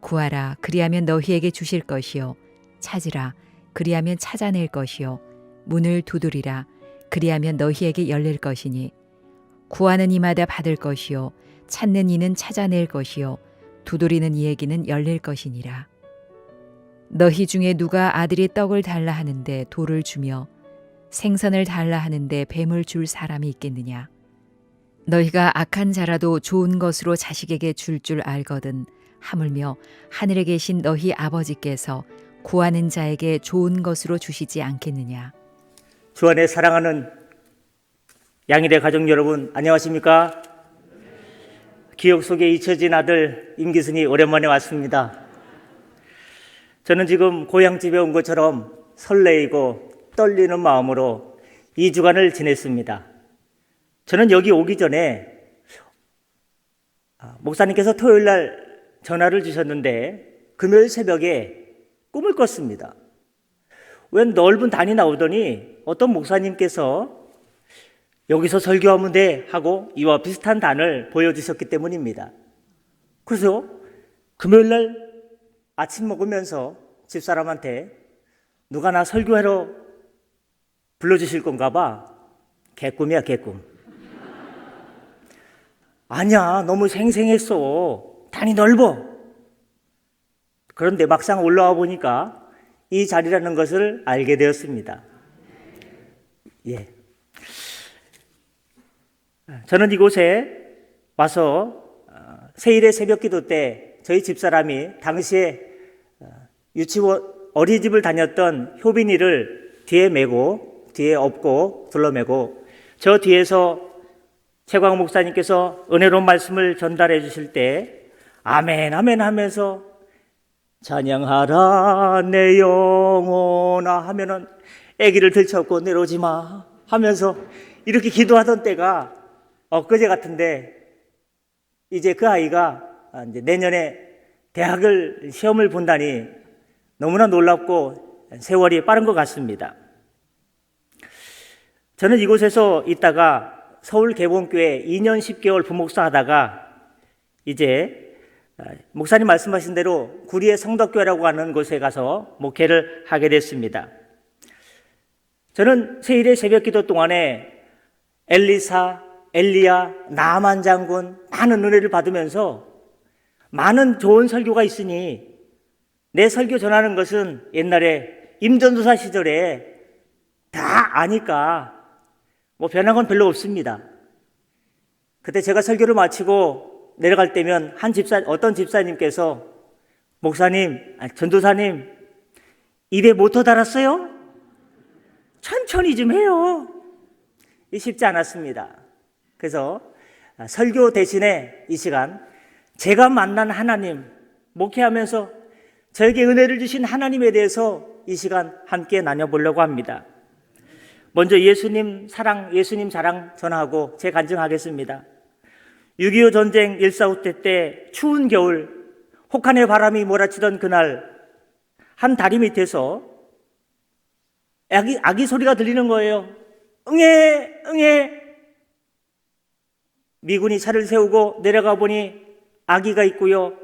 구하라 그리하면 너희에게 주실 것이요 찾으라 그리하면 찾아낼 것이요 문을 두드리라 그리하면 너희에게 열릴 것이니 구하는 이마다 받을 것이요 찾는 이는 찾아낼 것이요 두드리는 이에게는 열릴 것이니라. 너희 중에 누가 아들이 떡을 달라 하는데 돌을 주며 생선을 달라 하는데 뱀을 줄 사람이 있겠느냐. 너희가 악한 자라도 좋은 것으로 자식에게 줄 알거든 하물며 하늘에 계신 너희 아버지께서 구하는 자에게 좋은 것으로 주시지 않겠느냐. 주 안에 사랑하는 양일의 가족 여러분, 안녕하십니까? 기억 속에 잊혀진 아들 임기순이 오랜만에 왔습니다. 저는 지금 고향집에 온 것처럼 설레이고 떨리는 마음으로 2주간을 지냈습니다. 저는 여기 오기 전에 목사님께서 토요일 날 전화를 주셨는데 금요일 새벽에 꿈을 꿨습니다. 웬 넓은 단이 나오더니 어떤 목사님께서 여기서 설교하면 돼 하고 이와 비슷한 단을 보여주셨기 때문입니다. 그래서 금요일 날 아침 먹으면서 집사람한테 누가 나 설교하러 불러주실 건가 봐. 개꿈이야 개꿈. 아니야 너무 생생했어. 단이 넓어. 그런데 막상 올라와 보니까 이 자리라는 것을 알게 되었습니다. 예. 저는 이곳에 와서 세일의 새벽 기도 때 저희 집사람이 당시에 유치원 어린이집을 다녔던 효빈이를 뒤에 업고 둘러매고 저 뒤에서 최광 목사님께서 은혜로운 말씀을 전달해 주실 때 아멘 아멘 하면서 찬양하라 내 영혼아 하면은 아기를 들쳐업고 내려오지 마 하면서 이렇게 기도하던 때가 엊그제 같은데 이제 그 아이가 이제 내년에 대학을 시험을 본다니 너무나 놀랍고 세월이 빠른 것 같습니다. 저는 이곳에서 있다가 서울 개봉교회 2년 10개월 부목사 하다가 이제 목사님 말씀하신 대로 구리의 성덕교회라고 하는 곳에 가서 목회를 하게 됐습니다. 저는 세일의 새벽 기도 동안에 엘리사, 엘리야, 나만 장군 많은 은혜를 받으면서 많은 좋은 설교가 있으니 내 설교 전하는 것은 옛날에 임전도사 시절에 다 아니까 뭐 변한 건 별로 없습니다. 그때 제가 설교를 마치고 내려갈 때면 어떤 집사님께서 목사님, 전도사님 입에 모터 달았어요? 천천히 좀 해요. 쉽지 않았습니다. 그래서 설교 대신에 이 시간 제가 만난 하나님, 목회하면서 저에게 은혜를 주신 하나님에 대해서 이 시간 함께 나눠보려고 합니다. 먼저 예수님 자랑 전하고 제 간증하겠습니다. 6.25 전쟁 1.4후 때 추운 겨울 혹한의 바람이 몰아치던 그날 한 다리 밑에서 아기 소리가 들리는 거예요. 응애 응애. 미군이 차를 세우고 내려가 보니 아기가 있고요.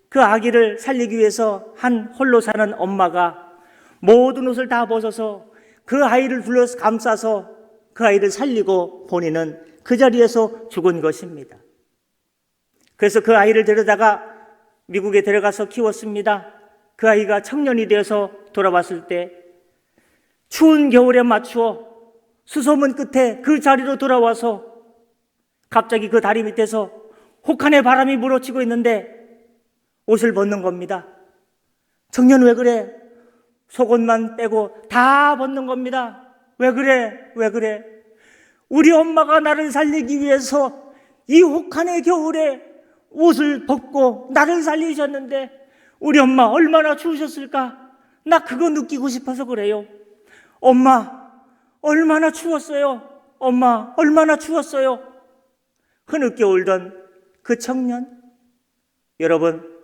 그 아기를 살리기 위해서 한 홀로 사는 엄마가 모든 옷을 다 벗어서 그 아이를 둘러서 감싸서 그 아이를 살리고 본인은 그 자리에서 죽은 것입니다. 그래서 그 아이를 데려다가 미국에 데려가서 키웠습니다. 그 아이가 청년이 되어서 돌아왔을 때 추운 겨울에 맞추어 수소문 끝에 그 자리로 돌아와서 갑자기 그 다리 밑에서 혹한의 바람이 몰아치고 있는데 옷을 벗는 겁니다. 청년 왜 그래? 속옷만 빼고 다 벗는 겁니다. 왜 그래? 우리 엄마가 나를 살리기 위해서 이 혹한의 겨울에 옷을 벗고 나를 살리셨는데 우리 엄마 얼마나 추우셨을까? 나 그거 느끼고 싶어서 그래요. 엄마 얼마나 추웠어요? 엄마 얼마나 추웠어요? 흐느껴 울던 그 청년, 여러분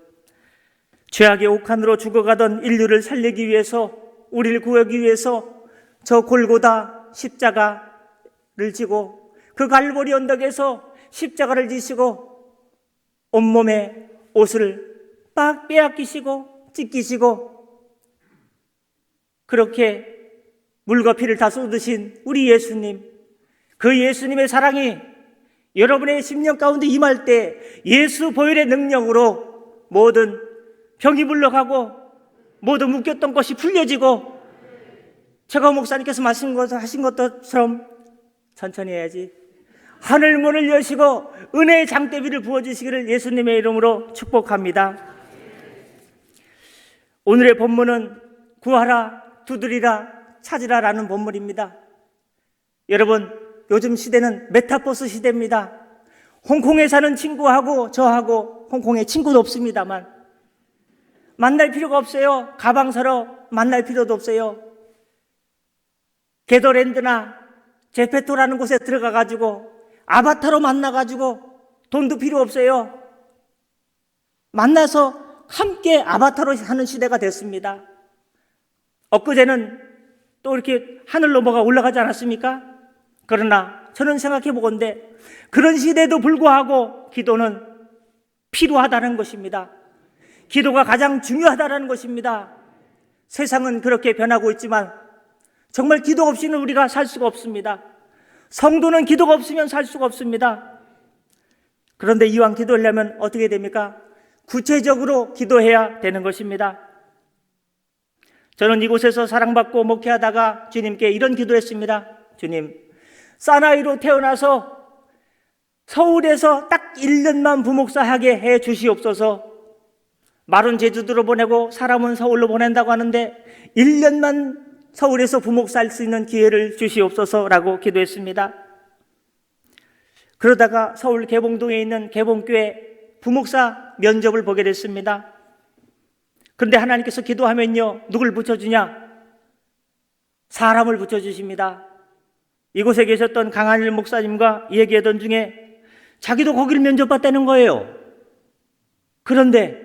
죄악의 혹한으로 죽어가던 인류를 살리기 위해서, 우리를 구하기 위해서 저 골고다 십자가를 지고 그 갈보리 언덕에서 십자가를 지시고 온몸에 옷을 막 빼앗기시고 찢기시고 그렇게 물과 피를 다 쏟으신 우리 예수님, 그 예수님의 사랑이 여러분의 심령 가운데 임할 때 예수 보혈의 능력으로 모든 병이 물러가고 모든 묶였던 것이 풀려지고, 최강 목사님께서 하신 것처럼 천천히 해야지, 하늘 문을 여시고 은혜의 장대비를 부어주시기를 예수님의 이름으로 축복합니다. 오늘의 본문은 구하라, 두드리라, 찾으라라는 본문입니다. 여러분, 요즘 시대는 메타버스 시대입니다. 홍콩에 사는 친구하고 저하고 홍콩에 친구도 없습니다만 만날 필요가 없어요. 가방 사러 만날 필요도 없어요. 게더랜드나 제페토라는 곳에 들어가가지고 아바타로 만나가지고 돈도 필요 없어요. 만나서 함께 아바타로 사는 시대가 됐습니다. 엊그제는 또 이렇게 하늘로 뭐가 올라가지 않았습니까? 그러나 저는 생각해 보건대 그런 시대에도 불구하고 기도는 필요하다는 것입니다. 기도가 가장 중요하다는 것입니다. 세상은 그렇게 변하고 있지만 정말 기도 없이는 우리가 살 수가 없습니다. 성도는 기도가 없으면 살 수가 없습니다. 그런데 이왕 기도하려면 어떻게 됩니까? 구체적으로 기도해야 되는 것입니다. 저는 이곳에서 사랑받고 목회하다가 주님께 이런 기도했습니다. 주님, 사나이로 태어나서 서울에서 딱 1년만 부목사 하게 해 주시옵소서. 말은 제주도로 보내고 사람은 서울로 보낸다고 하는데 1년만 서울에서 부목사 할 수 있는 기회를 주시옵소서라고 기도했습니다. 그러다가 서울 개봉동에 있는 개봉교회 부목사 면접을 보게 됐습니다. 그런데 하나님께서 기도하면요, 누굴 붙여주냐? 사람을 붙여주십니다. 이곳에 계셨던 강한일 목사님과 얘기하던 중에 자기도 거기를 면접봤다는 거예요. 그런데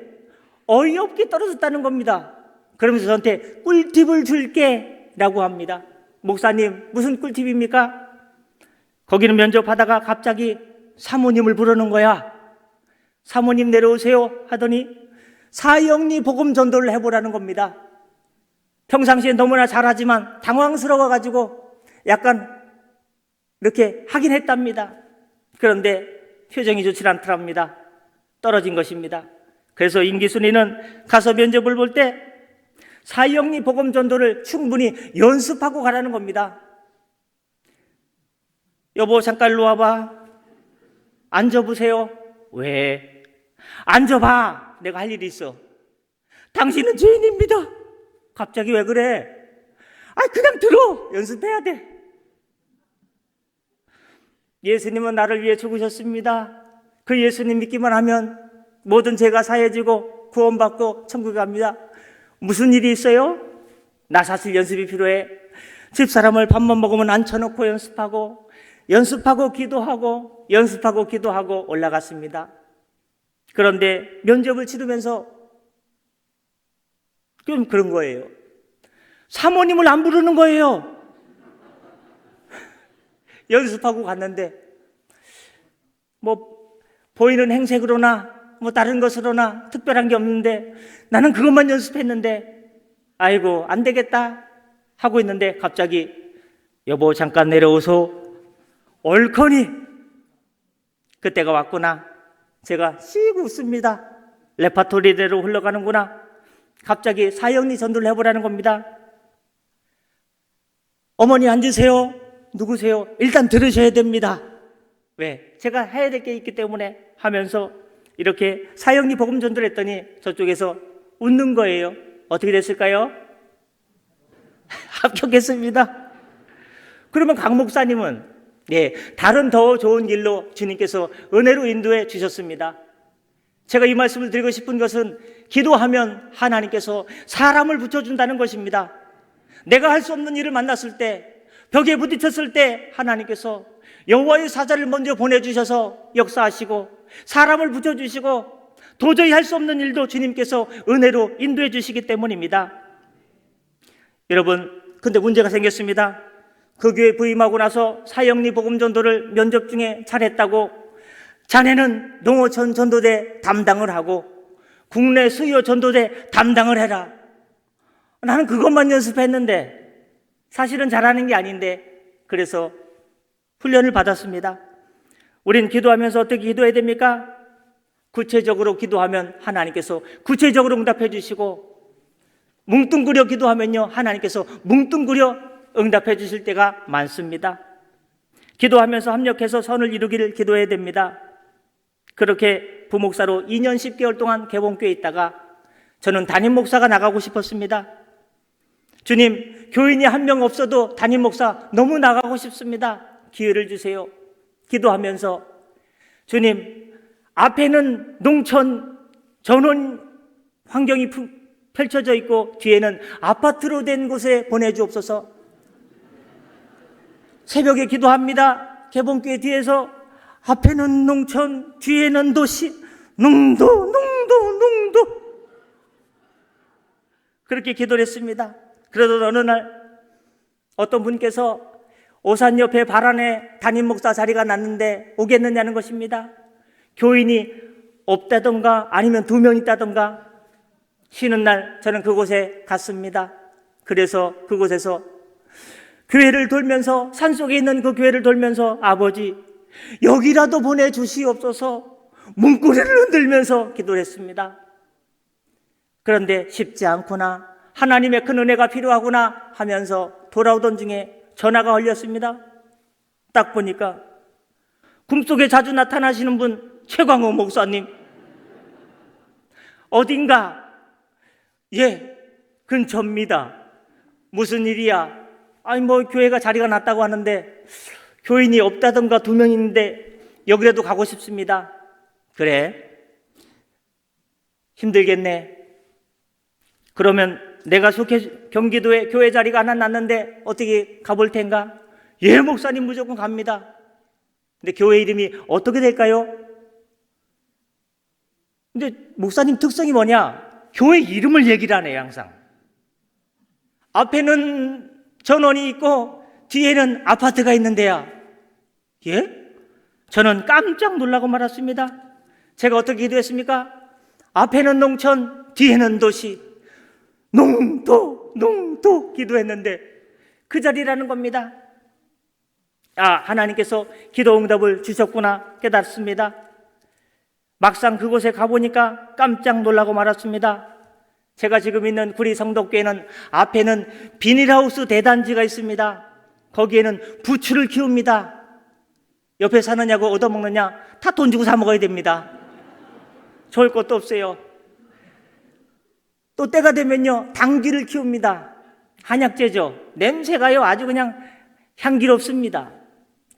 어이없게 떨어졌다는 겁니다. 그러면서 저한테 꿀팁을 줄게 라고 합니다. 목사님, 무슨 꿀팁입니까? 거기는 면접하다가 갑자기 사모님을 부르는 거야. 사모님 내려오세요 하더니 사형리 복음 전도를 해보라는 겁니다. 평상시에 너무나 잘하지만 당황스러워가지고 약간 이렇게 하긴 했답니다. 그런데 표정이 좋지 않더랍니다. 떨어진 것입니다. 그래서 임기순이는 가서 면접을 볼 때 사형리 복음 전도를 충분히 연습하고 가라는 겁니다. 여보, 잠깐 일로 와봐. 앉아보세요. 왜? 앉아봐. 내가 할 일이 있어. 당신은 죄인입니다. 갑자기 왜 그래? 그냥 들어. 연습해야 돼. 예수님은 나를 위해 죽으셨습니다. 그 예수님 믿기만 하면 모든 죄가 사해지고 구원받고 천국에 갑니다. 무슨 일이 있어요? 나 사실 연습이 필요해. 집사람을 밥만 먹으면 앉혀놓고 연습하고 기도하고 올라갔습니다. 그런데 면접을 치르면서 좀 그런 거예요. 사모님을 안 부르는 거예요. 연습하고 갔는데 보이는 행색으로나 다른 것으로나 특별한 게 없는데 나는 그것만 연습했는데 아이고 안 되겠다 하고 있는데 갑자기 여보 잠깐 내려오소. 옳거니 그때가 왔구나. 제가 씩 웃습니다. 레파토리대로 흘러가는구나. 갑자기 사형리 전도를 해보라는 겁니다. 어머니 앉으세요. 누구세요? 일단 들으셔야 됩니다. 왜? 제가 해야 될 게 있기 때문에 하면서 이렇게 사형리 복음 전도를 했더니 저쪽에서 웃는 거예요. 어떻게 됐을까요? 합격했습니다. 그러면 강 목사님은 다른 더 좋은 길로 주님께서 은혜로 인도해 주셨습니다. 제가 이 말씀을 드리고 싶은 것은 기도하면 하나님께서 사람을 붙여준다는 것입니다. 내가 할 수 없는 일을 만났을 때, 벽에 부딪혔을 때 하나님께서 여호와의 사자를 먼저 보내주셔서 역사하시고 사람을 붙여주시고 도저히 할 수 없는 일도 주님께서 은혜로 인도해 주시기 때문입니다. 여러분, 근데 문제가 생겼습니다. 그 교회 부임하고 나서 사형리 복음 전도를 면접 중에 잘했다고 자네는 농어촌 전도대 담당을 하고 국내 수요 전도대 담당을 해라. 나는 그것만 연습했는데 사실은 잘하는 게 아닌데 그래서 훈련을 받았습니다. 우린 기도하면서 어떻게 기도해야 됩니까? 구체적으로 기도하면 하나님께서 구체적으로 응답해 주시고, 뭉뚱그려 기도하면요 하나님께서 뭉뚱그려 응답해 주실 때가 많습니다. 기도하면서 합력해서 선을 이루기를 기도해야 됩니다. 그렇게 부목사로 2년 10개월 동안 개봉교회에 있다가 저는 담임 목사가 나가고 싶었습니다. 주님, 교인이 한 명 없어도 담임 목사 너무 나가고 싶습니다. 기회를 주세요. 기도하면서 주님, 앞에는 농촌 전원 환경이 펼쳐져 있고 뒤에는 아파트로 된 곳에 보내주옵소서. 새벽에 기도합니다. 개봉교회 뒤에서 앞에는 농촌, 뒤에는 도시, 농도. 그렇게 기도를 했습니다. 그러던 어느 날 어떤 분께서 오산 옆에 발안에 담임 목사 자리가 났는데 오겠느냐는 것입니다. 교인이 없다던가 아니면 2명 있다던가. 쉬는 날 저는 그곳에 갔습니다. 그래서 그곳에서 교회를 돌면서, 산속에 있는 그 교회를 돌면서 아버지 여기라도 보내주시옵소서 문고리를 흔들면서 기도를 했습니다. 그런데 쉽지 않구나, 하나님의 큰 은혜가 필요하구나 하면서 돌아오던 중에 전화가 걸렸습니다. 딱 보니까 꿈속에 자주 나타나시는 분 최광호 목사님. 어딘가 근처입니다. 무슨 일이야? 아니 교회가 자리가 났다고 하는데 교인이 없다던가 2명 있는데 여기라도 가고 싶습니다. 그래, 힘들겠네. 그러면 내가 속해 경기도에 교회 자리가 하나 났는데 어떻게 가볼 텐가? 예, 목사님 무조건 갑니다. 근데 교회 이름이 어떻게 될까요? 근데 목사님 특성이 뭐냐? 교회 이름을 얘기를 하네요, 항상. 앞에는 전원이 있고 뒤에는 아파트가 있는데야. 예? 저는 깜짝 놀라고 말았습니다. 제가 어떻게 기도했습니까? 앞에는 농촌, 뒤에는 도시, 농도 기도했는데 그 자리라는 겁니다. 하나님께서 기도 응답을 주셨구나 깨닫습니다. 막상 그곳에 가보니까 깜짝 놀라고 말았습니다. 제가 지금 있는 구리 성덕교회는 앞에는 비닐하우스 대단지가 있습니다. 거기에는 부추를 키웁니다. 옆에 사느냐고 얻어먹느냐? 다 돈 주고 사 먹어야 됩니다. 좋을 것도 없어요. 또 때가 되면요 당귀를 키웁니다. 한약재죠. 냄새가요 아주 그냥 향기롭습니다.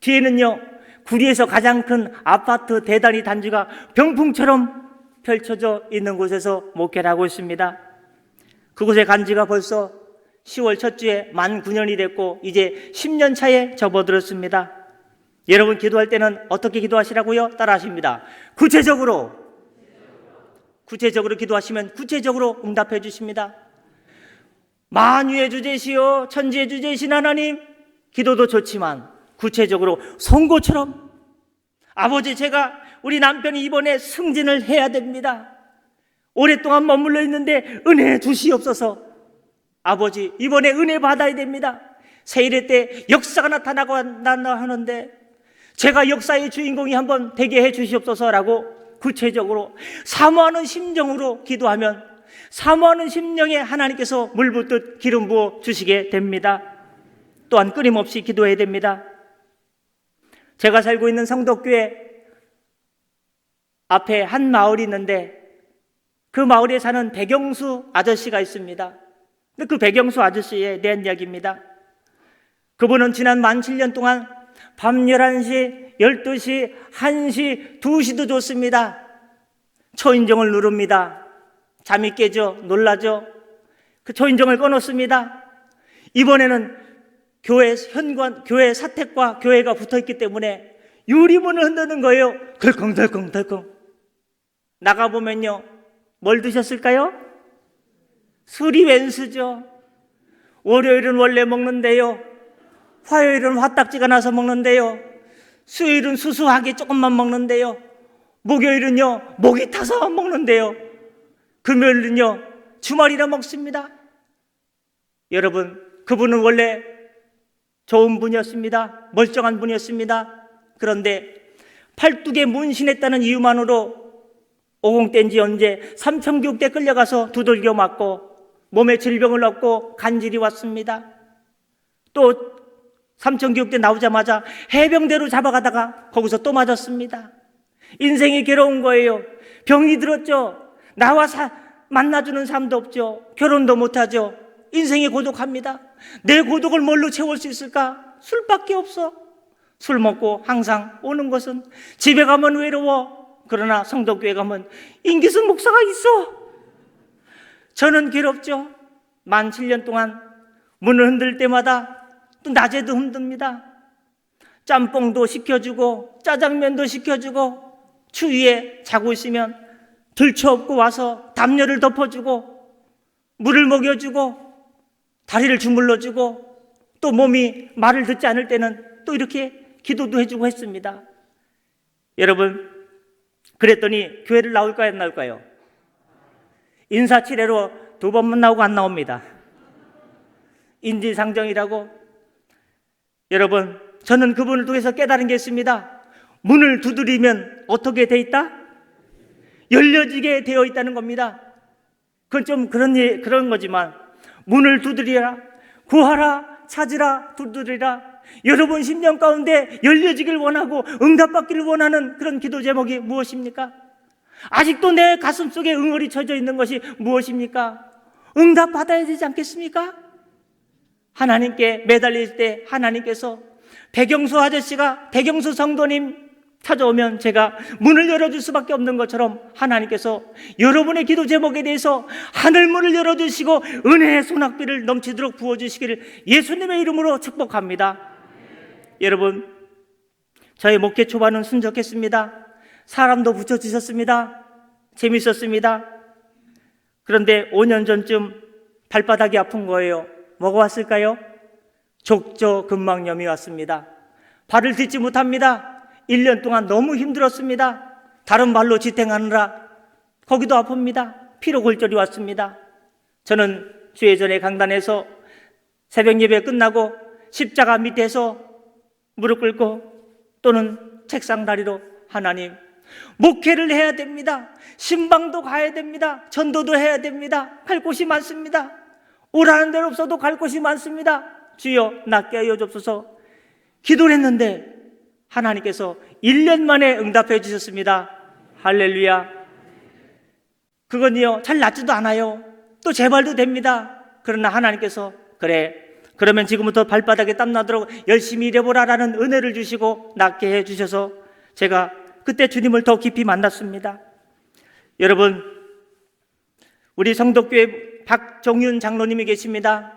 뒤에는요 구리에서 가장 큰 아파트 대단위 단지가 병풍처럼 펼쳐져 있는 곳에서 목회를 하고 있습니다. 그곳에 간 지가 벌써 10월 첫 주에 만 9년이 됐고 이제 10년 차에 접어들었습니다. 여러분 기도할 때는 어떻게 기도하시라고요? 따라하십니다. 구체적으로 기도하시면 구체적으로 응답해 주십니다. 만유의 주제시요 천지의 주제신 하나님, 기도도 좋지만 구체적으로 송곳처럼 아버지, 제가 우리 남편이 이번에 승진을 해야 됩니다. 오랫동안 머물러 있는데 은혜 주시옵소서. 아버지, 이번에 은혜 받아야 됩니다. 세일회 때 역사가 나타나고 하는데 제가 역사의 주인공이 한번 되게 해 주시옵소서라고 구체적으로 사모하는 심정으로 기도하면 사모하는 심령에 하나님께서 물 붓듯 기름 부어 주시게 됩니다. 또한 끊임없이 기도해야 됩니다. 제가 살고 있는 성덕교회 앞에 한 마을이 있는데 그 마을에 사는 백영수 아저씨가 있습니다. 그 백영수 아저씨에 대한 이야기입니다. 그분은 지난 만 7년 동안 밤 11시, 12시, 1시, 2시도 좋습니다. 초인종을 누릅니다. 잠이 깨죠. 놀라죠. 그 초인종을 꺼놓습니다. 이번에는 교회 사택과 교회가 붙어있기 때문에 유리문을 흔드는 거예요. 덜컹덜컹. 나가보면요 뭘 드셨을까요? 술이 웬수죠. 월요일은 원래 먹는데요, 화요일은 화딱지가 나서 먹는데요, 수요일은 수수하게 조금만 먹는데요, 목요일은요 목이 타서 먹는데요. 금요일은요 주말이라 먹습니다. 여러분, 그분은 원래 좋은 분이었습니다. 멀쩡한 분이었습니다. 그런데 팔뚝에 문신했다는 이유만으로 오공뗀지 언제 삼천교육대 끌려가서 두들겨 맞고 몸에 질병을 얻고 간질이 왔습니다. 또 삼천교육대 나오자마자 해병대로 잡아가다가 거기서 또 맞았습니다. 인생이 괴로운 거예요. 병이 들었죠. 나와 만나주는 사람도 없죠. 결혼도 못하죠. 인생이 고독합니다. 내 고독을 뭘로 채울 수 있을까? 술밖에 없어. 술 먹고 항상 오는 것은 집에 가면 외로워. 그러나 성덕교회 가면 임기순 목사가 있어. 저는 괴롭죠. 만 7년 동안 문을 흔들 때마다 또 낮에도 흔듭니다. 짬뽕도 시켜주고 짜장면도 시켜주고 추위에 자고 있으면 들쳐업고 와서 담요를 덮어주고 물을 먹여주고 다리를 주물러주고 또 몸이 말을 듣지 않을 때는 또 이렇게 기도도 해주고 했습니다. 여러분, 그랬더니 교회를 나올까요, 안 나올까요? 인사치레로 2번만 나오고 안 나옵니다. 인지상정이라고. 여러분, 저는 그분을 통해서 깨달은 게 있습니다. 문을 두드리면 어떻게 돼 있다? 열려지게 되어 있다는 겁니다. 그건 좀 그런 거지만 문을 두드리라, 구하라, 찾으라, 두드리라. 여러분 심령 가운데 열려지길 원하고 응답받기를 원하는 그런 기도 제목이 무엇입니까? 아직도 내 가슴 속에 응어리 쳐져 있는 것이 무엇입니까? 응답받아야 되지 않겠습니까? 하나님께 매달릴 때 하나님께서 백영수 아저씨가 백영수 성도님 찾아오면 제가 문을 열어줄 수밖에 없는 것처럼 하나님께서 여러분의 기도 제목에 대해서 하늘문을 열어주시고 은혜의 소낙비를 넘치도록 부어주시기를 예수님의 이름으로 축복합니다. 여러분, 저의 목회 초반은 순적했습니다. 사람도 붙여주셨습니다. 재밌었습니다. 그런데 5년 전쯤 발바닥이 아픈 거예요. 뭐가 왔을까요? 족저근막염이 왔습니다. 발을 딛지 못합니다. 1년 동안 너무 힘들었습니다. 다른 발로 지탱하느라 거기도 아픕니다. 피로 골절이 왔습니다. 저는 주일 전에 강단에서 새벽 예배 끝나고 십자가 밑에서 무릎 꿇고 또는 책상 다리로 하나님, 목회를 해야 됩니다. 신방도 가야 됩니다. 전도도 해야 됩니다. 갈 곳이 많습니다. 오라는 데는 없어도 갈 곳이 많습니다. 주여 낫게 하여 주옵소서. 기도를 했는데 하나님께서 1년 만에 응답해 주셨습니다. 할렐루야. 그건요 잘 낫지도 않아요. 또 재발도 됩니다. 그러나 하나님께서 그래, 그러면 지금부터 발바닥에 땀나도록 열심히 일해보라라는 은혜를 주시고 낫게 해 주셔서 제가 그때 주님을 더 깊이 만났습니다. 여러분, 우리 성덕교회 박정윤 장로님이 계십니다.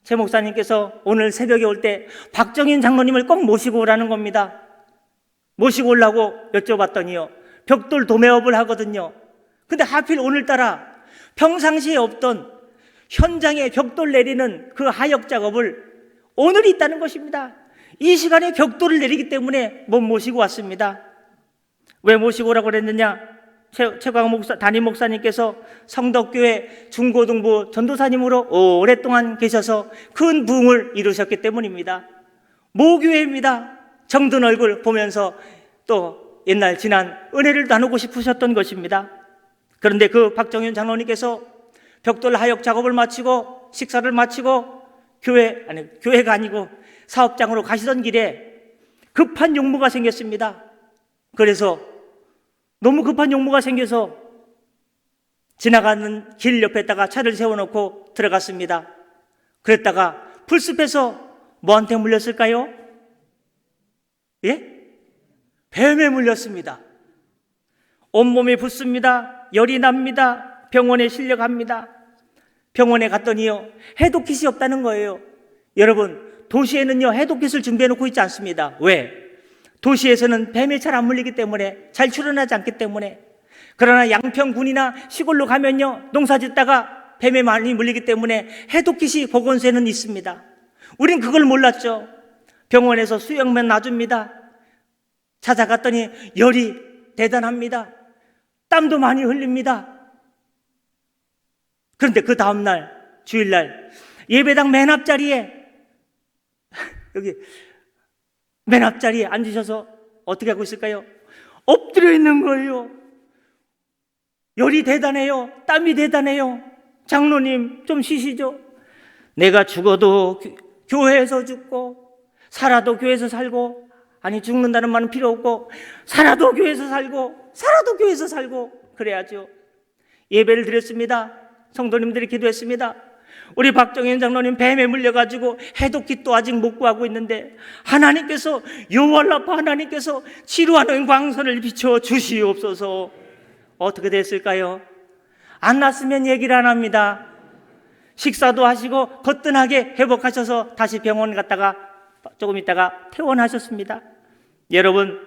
제 목사님께서 오늘 새벽에 올 때 박정윤 장로님을 꼭 모시고 오라는 겁니다. 모시고 오려고 여쭤봤더니요, 벽돌 도매업을 하거든요. 근데 하필 오늘따라 평상시에 없던 현장에 벽돌 내리는 그 하역 작업을 오늘 있다는 것입니다. 이 시간에 벽돌을 내리기 때문에 못 모시고 왔습니다. 왜 모시고 오라고 그랬느냐? 최광 목사, 담임 목사님께서 성덕교회 중고등부 전도사님으로 오랫동안 계셔서 큰 부흥을 이루셨기 때문입니다. 모교회입니다. 정든 얼굴 보면서 또 옛날 지난 은혜를 나누고 싶으셨던 것입니다. 그런데 그 박정윤 장로님께서 벽돌 하역 작업을 마치고 식사를 마치고 교회가 아니고 사업장으로 가시던 길에 급한 용무가 생겼습니다. 그래서 너무 급한 용무가 생겨서 지나가는 길 옆에다가 차를 세워놓고 들어갔습니다. 그랬다가 풀숲에서 뭐한테 물렸을까요? 예? 뱀에 물렸습니다. 온몸이 붓습니다. 열이 납니다. 병원에 실려갑니다. 병원에 갔더니요, 해독킷이 없다는 거예요. 여러분, 도시에는요 해독킷을 준비해놓고 있지 않습니다. 왜? 도시에서는 뱀에 잘 안 물리기 때문에, 잘 출현하지 않기 때문에. 그러나 양평군이나 시골로 가면요 농사 짓다가 뱀에 많이 물리기 때문에 해독킷이 보건소에는 있습니다. 우린 그걸 몰랐죠. 병원에서 수영면 놔줍니다. 찾아갔더니 열이 대단합니다. 땀도 많이 흘립니다. 그런데 그 다음날 주일날 예배당 맨 앞자리에 여기 맨 앞자리에 앉으셔서 어떻게 하고 있을까요? 엎드려 있는 거예요. 열이 대단해요. 땀이 대단해요. 장로님 좀 쉬시죠. 내가 죽어도 교회에서 죽고 살아도 교회에서 살고, 아니 죽는다는 말은 필요 없고 살아도 교회에서 살고 살아도 교회에서 살고 그래야죠. 예배를 드렸습니다. 성도님들이 기도했습니다. 우리 박정현 장로님 뱀에 물려가지고 해독kit도 아직 못 구하고 있는데 하나님께서 여호와라파 하나님께서 치료하는 광선을 비춰 주시옵소서. 어떻게 됐을까요? 안 났으면 얘기를 안 합니다. 식사도 하시고 거뜬하게 회복하셔서 다시 병원 갔다가 조금 있다가 퇴원하셨습니다. 여러분,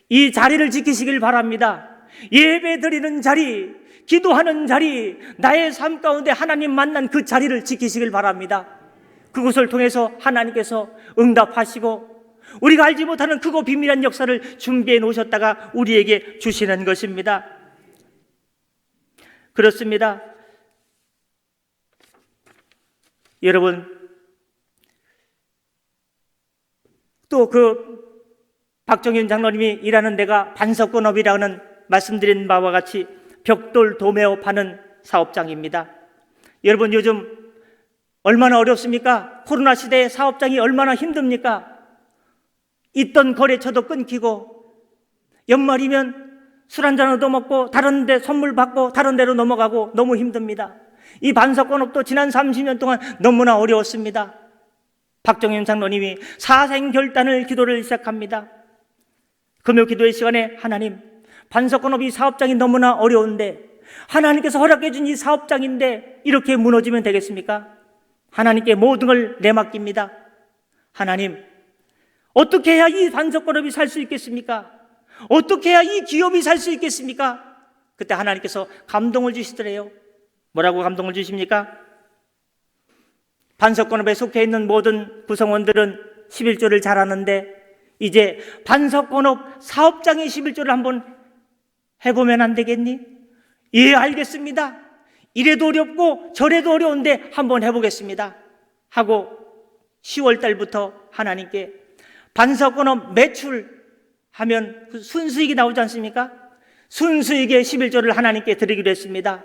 이 자리를 지키시길 바랍니다. 예배 드리는 자리, 기도하는 자리, 나의 삶 가운데 하나님 만난 그 자리를 지키시길 바랍니다. 그것을 통해서 하나님께서 응답하시고 우리가 알지 못하는 크고 비밀한 역사를 준비해 놓으셨다가 우리에게 주시는 것입니다. 그렇습니다. 여러분, 또 그 박정현 장로님이 일하는 데가 반석건업이라는 말씀드린 바와 같이 벽돌 도매어 파는 사업장입니다. 여러분, 요즘 얼마나 어렵습니까? 코로나 시대에 사업장이 얼마나 힘듭니까? 있던 거래처도 끊기고 연말이면 술 한잔 얻어먹고 다른 데 선물 받고 다른 데로 넘어가고 너무 힘듭니다. 이 반석건업도 지난 30년 동안 너무나 어려웠습니다. 박정현 장로님이 사생결단을 기도를 시작합니다. 금요 기도의 시간에 하나님, 반석건업이 사업장이 너무나 어려운데 하나님께서 허락해 준 이 사업장인데 이렇게 무너지면 되겠습니까? 하나님께 모든 걸 내맡깁니다. 하나님, 어떻게 해야 이 반석건업이 살 수 있겠습니까? 어떻게 해야 이 기업이 살 수 있겠습니까? 그때 하나님께서 감동을 주시더래요. 뭐라고 감동을 주십니까? 반석건업에 속해 있는 모든 구성원들은 11조를 잘하는데 이제 반석건업 사업장의 11조를 한번 해보면 안 되겠니? 예, 알겠습니다. 이래도 어렵고 저래도 어려운데 한번 해보겠습니다 하고 10월 달부터 하나님께 반석건업 매출하면 그 순수익이 나오지 않습니까? 순수익의 11조를 하나님께 드리기로 했습니다.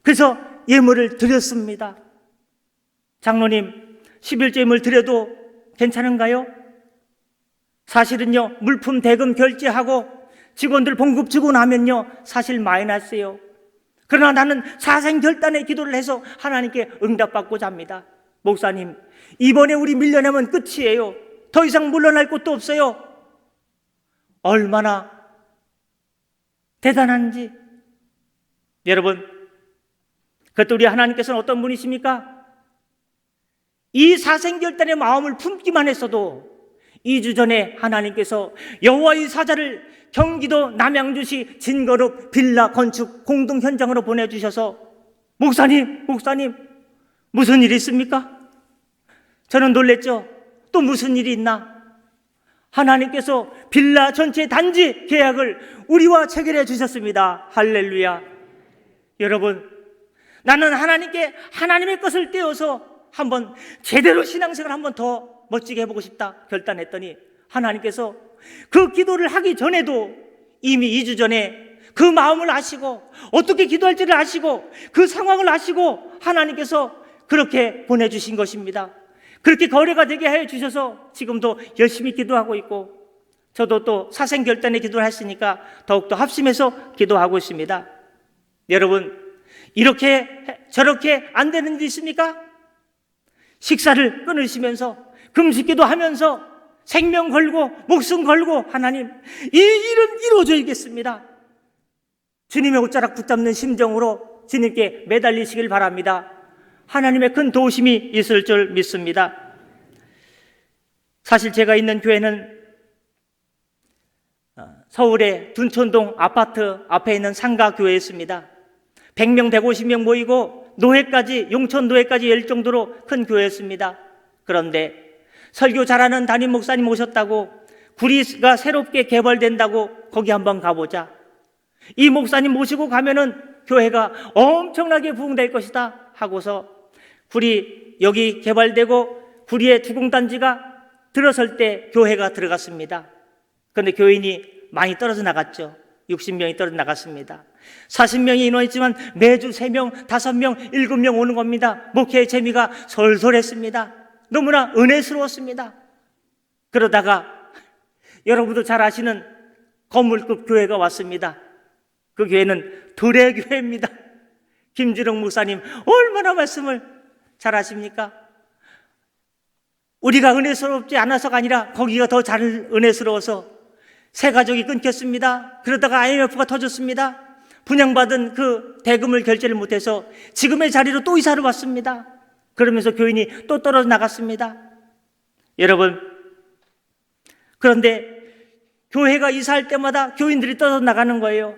그래서 예물을 드렸습니다. 장로님, 11조 예물 드려도 괜찮은가요? 사실은요, 물품 대금 결제하고 직원들 봉급 주고 나면요, 사실 마이너스예요. 그러나 나는 사생결단의 기도를 해서 하나님께 응답받고자 합니다. 목사님, 이번에 우리 밀려내면 끝이에요. 더 이상 물러날 곳도 없어요. 얼마나 대단한지. 여러분, 그것도 우리 하나님께서는 어떤 분이십니까? 이 사생결단의 마음을 품기만 했어도 2주 전에 하나님께서 여호와의 사자를 경기도 남양주시 진거룩 빌라 건축 공동 현장으로 보내주셔서 목사님 무슨 일이 있습니까? 저는 놀랬죠. 또 무슨 일이 있나? 하나님께서 빌라 전체 단지 계약을 우리와 체결해 주셨습니다. 할렐루야. 여러분, 나는 하나님께 하나님의 것을 떼어서 한번 제대로 신앙생활 한번 더 멋지게 해보고 싶다 결단했더니 하나님께서 그 기도를 하기 전에도 이미 2주 전에 그 마음을 아시고 어떻게 기도할지를 아시고 그 상황을 아시고 하나님께서 그렇게 보내주신 것입니다. 그렇게 거래가 되게 해주셔서 지금도 열심히 기도하고 있고 저도 또 사생결단의 기도를 했으니까 더욱더 합심해서 기도하고 있습니다. 여러분, 이렇게 저렇게 안 되는 일이 있습니까? 식사를 끊으시면서 금식기도 하면서 생명 걸고 목숨 걸고 하나님, 이 일은 이루어져야겠습니다. 주님의 옷자락 붙잡는 심정으로 주님께 매달리시길 바랍니다. 하나님의 큰 도우심이 있을 줄 믿습니다. 사실 제가 있는 교회는 서울의 둔촌동 아파트 앞에 있는 상가교회였습니다. 100명, 150명 모이고 노회까지, 용천 노회까지 열 정도로 큰 교회였습니다. 그런데 설교 잘하는 담임 목사님 오셨다고 구리가 새롭게 개발된다고 거기 한번 가보자. 이 목사님 모시고 가면은 교회가 엄청나게 부흥될 것이다 하고서 구리 여기 개발되고 구리에 주공단지가 들어설 때 교회가 들어갔습니다. 그런데 교인이 많이 떨어져 나갔죠. 60명이 떨어져 나갔습니다. 40명이 인원했지만 매주 3명, 5명, 7명 오는 겁니다. 목회의 재미가 솔솔했습니다. 너무나 은혜스러웠습니다. 그러다가 여러분도 잘 아시는 건물급 교회가 왔습니다. 그 교회는 들의 교회입니다. 김주령 목사님 얼마나 말씀을 잘 하십니까? 우리가 은혜스럽지 않아서가 아니라 거기가 더 잘 은혜스러워서 새 가족이 끊겼습니다. 그러다가 IMF가 터졌습니다. 분양받은 그 대금을 결제를 못해서 지금의 자리로 또 이사를 왔습니다. 그러면서 교인이 또 떨어져 나갔습니다. 여러분, 그런데 교회가 이사할 때마다 교인들이 떨어져 나가는 거예요.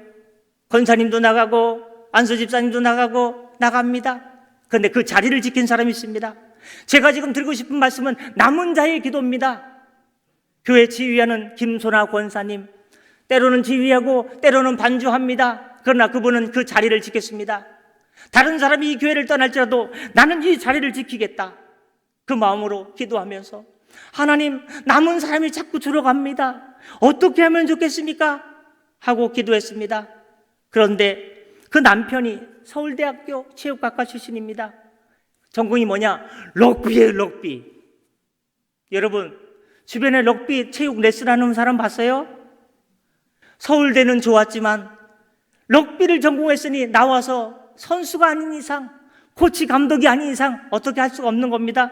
권사님도 나가고 안수 집사님도 나가고 나갑니다. 그런데 그 자리를 지킨 사람이 있습니다. 제가 지금 드리고 싶은 말씀은 남은 자의 기도입니다. 교회 지휘하는 김소나 권사님, 때로는 지휘하고 때로는 반주합니다. 그러나 그분은 그 자리를 지켰습니다. 다른 사람이 이 교회를 떠날지라도 나는 이 자리를 지키겠다, 그 마음으로 기도하면서 하나님, 남은 사람이 자꾸 줄어갑니다. 어떻게 하면 좋겠습니까? 하고 기도했습니다. 그런데 그 남편이 서울대학교 체육학과 출신입니다. 전공이 뭐냐? 럭비예요, 럭비. 여러분, 주변에 럭비 체육 레슨하는 사람 봤어요? 서울대는 좋았지만 럭비를 전공했으니 나와서 선수가 아닌 이상, 코치 감독이 아닌 이상 어떻게 할 수가 없는 겁니다.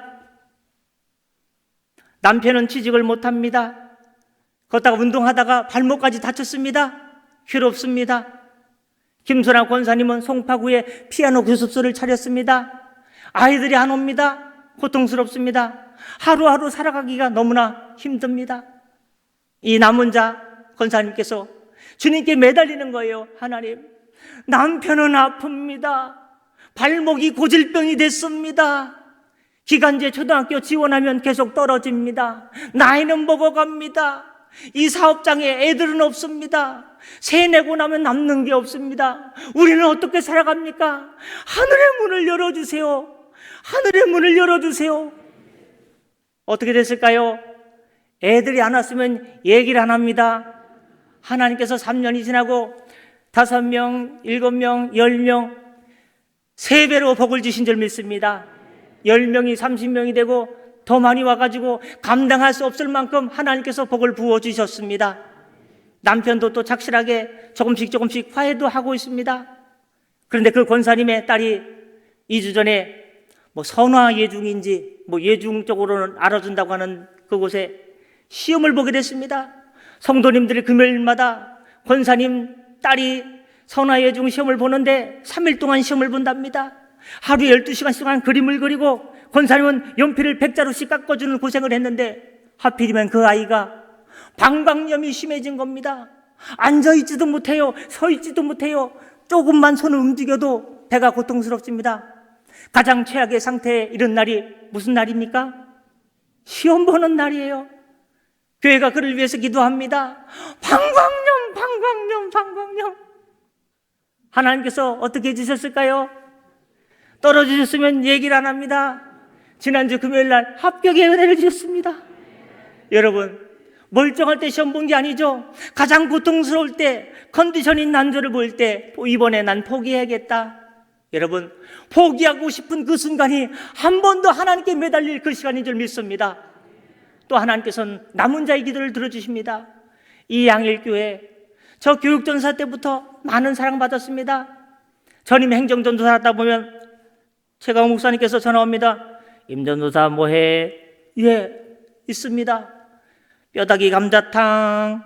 남편은 취직을 못합니다. 걷다가 운동하다가 발목까지 다쳤습니다. 괴롭습니다. 김소나 권사님은 송파구에 피아노 교습소를 차렸습니다. 아이들이 안 옵니다. 고통스럽습니다. 하루하루 살아가기가 너무나 힘듭니다. 이 남은 자 권사님께서 주님께 매달리는 거예요. 하나님, 남편은 아픕니다. 발목이 고질병이 됐습니다. 기간제 초등학교 지원하면 계속 떨어집니다. 나이는 먹어갑니다. 이 사업장에 애들은 없습니다. 세 내고 나면 남는 게 없습니다. 우리는 어떻게 살아갑니까? 하늘의 문을 열어주세요. 하늘의 문을 열어주세요. 어떻게 됐을까요? 애들이 안 왔으면 얘기를 안 합니다. 하나님께서 3년이 지나고 5명, 7명, 10명 3배로 복을 주신 줄 믿습니다. 10명이 30명이 되고 더 많이 와가지고 감당할 수 없을 만큼 하나님께서 복을 부어주셨습니다. 남편도 또 착실하게 조금씩 화해도 하고 있습니다. 그런데 그 권사님의 딸이 2주 전에 선화 예중인지 예중 쪽으로는 알아준다고 하는 그곳에 시험을 보게 됐습니다. 성도님들이 금요일마다 권사님 딸이 선화 예중 시험을 보는데 3일 동안 시험을 본답니다. 하루에 12시간 동안 그림을 그리고 권사님은 연필을 100자루씩 깎아주는 고생을 했는데 하필이면 그 아이가 방광염이 심해진 겁니다. 앉아있지도 못해요. 서있지도 못해요. 조금만 손을 움직여도 배가 고통스럽습니다. 가장 최악의 상태에 이른 날이 무슨 날입니까? 시험 보는 날이에요. 교회가 그를 위해서 기도합니다. 방광염. 하나님께서 어떻게 해주셨을까요? 떨어지셨으면 얘기를 안 합니다. 지난주 금요일 날 합격의 은혜를 주셨습니다. 여러분, 멀쩡할 때 시험 본 게 아니죠. 가장 고통스러울 때, 컨디션이 난조를 보일 때 이번에 난 포기해야겠다. 여러분, 포기하고 싶은 그 순간이 한 번 더 하나님께 매달릴 그 시간인 줄 믿습니다. 또 하나님께서는 남은 자의 기도를 들어주십니다. 이 양일교회, 저 교육전사 때부터 많은 사랑받았습니다. 전임 행정전도사 하다 보면 최강 목사님께서 전화 옵니다. 임전도사 뭐해? 예, 있습니다. 뼈다귀 감자탕.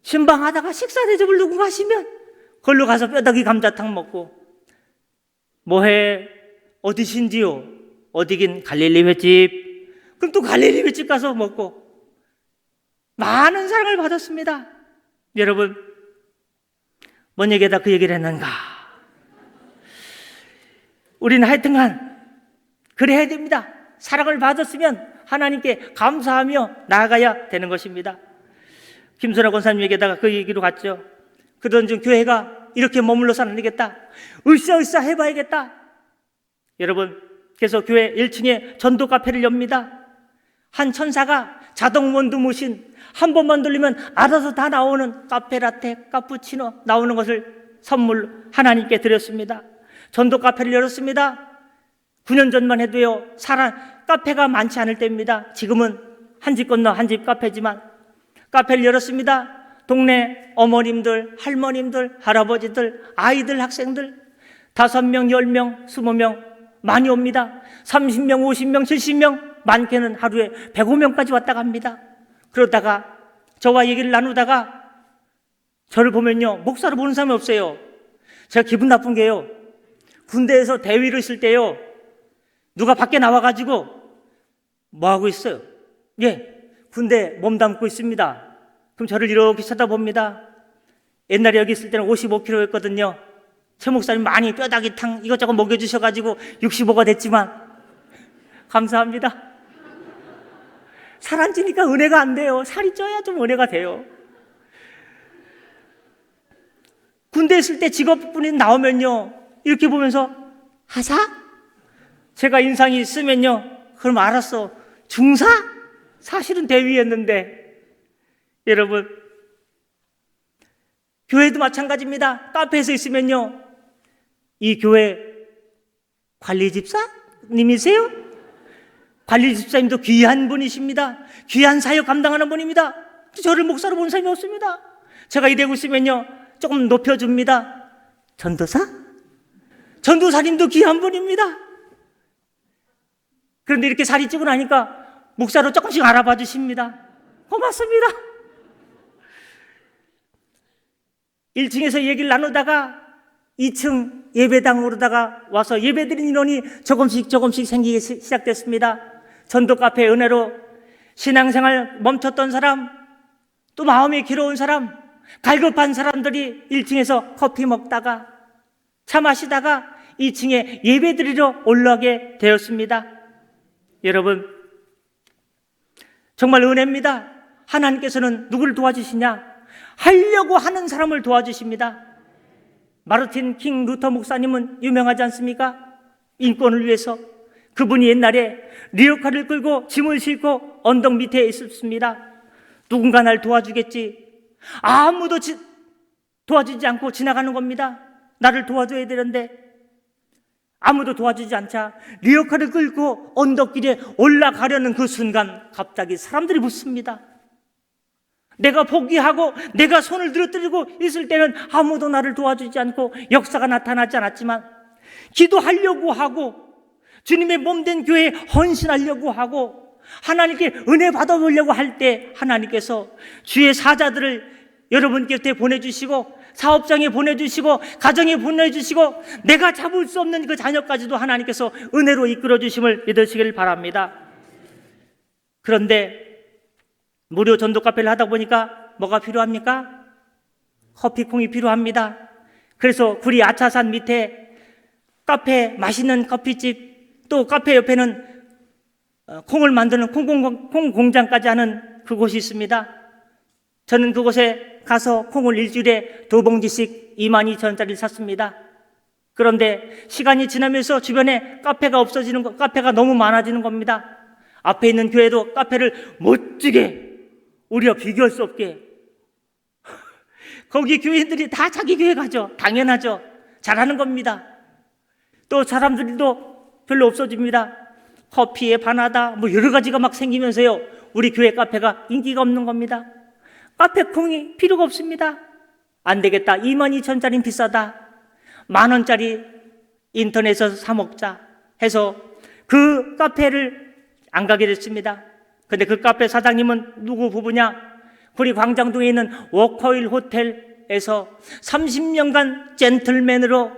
신방하다가 식사 대접을 누구 가시면 걸로 가서 뼈다귀 감자탕 먹고. 뭐해? 어디신지요? 어디긴 갈릴리 횟집. 그럼 또 갈릴리 횟집 가서 먹고. 많은 사랑을 받았습니다. 여러분, 뭔 얘기에다 그 얘기를 했는가? 우리는 하여튼간 그래야 됩니다. 사랑을 받았으면 하나님께 감사하며 나아가야 되는 것입니다. 김선아 권사님에게다가 그 얘기로 갔죠. 그러던 중 교회가 이렇게 머물러서는 안 되겠다. 으쌰으쌰 해봐야겠다. 여러분, 그래서 교회 1층에 전도 카페를 엽니다. 한 천사가 자동 원두머신 한 번만 돌리면 알아서 다 나오는 카페라테, 카푸치노 나오는 것을 선물 하나님께 드렸습니다. 전도 카페를 열었습니다. 9년 전만 해도요, 카페가 많지 않을 때입니다. 지금은 한 집 건너 한 집 카페지만 카페를 열었습니다. 동네 어머님들, 할머님들, 할아버지들, 아이들, 학생들 5명, 10명, 20명 많이 옵니다. 30명, 50명, 70명, 많게는 하루에 105명까지 왔다 갑니다. 그러다가 저와 얘기를 나누다가 저를 보면요, 목사로 보는 사람이 없어요. 제가 기분 나쁜 게요, 군대에서 대위를 쓸 때요, 누가 밖에 나와가지고 뭐 하고 있어요? 예, 군대 몸담고 있습니다. 그럼 저를 이렇게 쳐다봅니다. 옛날에 여기 있을 때는 55kg였거든요. 최 목사님 많이 뼈다귀탕 이것저것 먹여주셔가지고 65가 됐지만 감사합니다. 살 안 찌니까 은혜가 안 돼요. 살이 쪄야 좀 은혜가 돼요. 군대 있을 때 직업군이 나오면요, 이렇게 보면서 하사? 제가 인상이 있으면요, 그럼 알았어. 중사? 사실은 대위였는데. 여러분, 교회도 마찬가지입니다. 카페에서 있으면요, 이 교회 관리집사님이세요? 관리집사님도 귀한 분이십니다. 귀한 사역 감당하는 분입니다. 저를 목사로 본 사람이 없습니다. 제가 이러고 있으면요, 조금 높여줍니다. 전도사? 전도사님도 귀한 분입니다. 그런데 이렇게 살이 찌고 나니까 목사로 조금씩 알아봐 주십니다. 고맙습니다. 1층에서 얘기를 나누다가 2층 예배당으로다가 와서 예배드린 인원이 조금씩 생기기 시작됐습니다. 전도 카페 은혜로 신앙생활 멈췄던 사람, 또 마음이 괴로운 사람, 갈급한 사람들이 1층에서 커피 먹다가 차 마시다가 2층에 예배드리러 올라가게 되었습니다. 여러분, 정말 은혜입니다. 하나님께서는 누구를 도와주시냐? 하려고 하는 사람을 도와주십니다. 마르틴 킹 루터 목사님은 유명하지 않습니까? 인권을 위해서. 그분이 옛날에 리어카를 끌고 짐을 싣고 언덕 밑에 있었습니다. 누군가 날 도와주겠지. 아무도 도와주지 않고 지나가는 겁니다. 나를 도와줘야 되는데 아무도 도와주지 않자 리어카를 끌고 언덕길에 올라가려는 그 순간 갑자기 사람들이 붙습니다. 내가 포기하고 내가 손을 들어뜨리고 있을 때는 아무도 나를 도와주지 않고 역사가 나타나지 않았지만, 기도하려고 하고 주님의 몸된 교회에 헌신하려고 하고 하나님께 은혜 받아보려고 할 때 하나님께서 주의 사자들을 여러분 곁에 보내주시고 사업장에 보내주시고 가정에 보내주시고 내가 잡을 수 없는 그 자녀까지도 하나님께서 은혜로 이끌어주심을 믿으시길 바랍니다. 그런데 무료 전도 카페를 하다 보니까 뭐가 필요합니까? 커피콩이 필요합니다. 그래서 구리 아차산 밑에 카페, 맛있는 커피집, 또 카페 옆에는 콩을 만드는 콩 공장까지 하는 그곳이 있습니다. 저는 그곳에 가서 콩을 일주일에 2봉지씩 22,000원짜리를 샀습니다. 그런데 시간이 지나면서 주변에 카페가 없어지는 거, 카페가 너무 많아지는 겁니다. 앞에 있는 교회도 카페를 멋지게, 우리와 비교할 수 없게, 거기 교인들이 다 자기 교회 가죠. 당연하죠. 잘하는 겁니다. 또 사람들도 별로 없어집니다. 커피에 반하다 뭐 여러 가지가 막 생기면서요, 우리 교회 카페가 인기가 없는 겁니다. 카페 콩이 필요가 없습니다. 안 되겠다. 22,000원짜리는 비싸다. 10,000원짜리 인터넷에서 사 먹자 해서 그 카페를 안 가게 됐습니다. 근데 그 카페 사장님은 누구 부부냐? 구리 광장동에 있는 워커힐 호텔에서 30년간 젠틀맨으로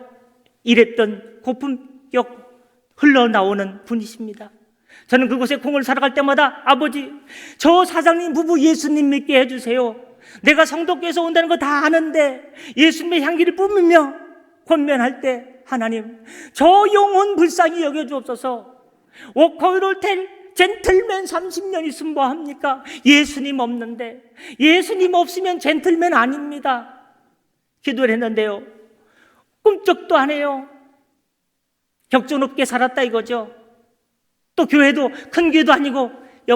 일했던 고품격 흘러나오는 분이십니다. 저는 그곳에 콩을 사러 갈 때마다 아버지, 저 사장님 부부 예수님 믿게 해주세요. 내가 성도께서 온다는 거 다 아는데 예수님의 향기를 뿜으며 권면할 때 하나님, 저 영혼 불쌍히 여겨주옵소서. 워커힐 호텔 젠틀맨 30년 있으면 뭐합니까? 예수님 없는데, 예수님 없으면 젠틀맨 아닙니다. 기도를 했는데요, 꿈쩍도 안 해요. 격조 높게 살았다 이거죠. 또 교회도 큰 교회도 아니고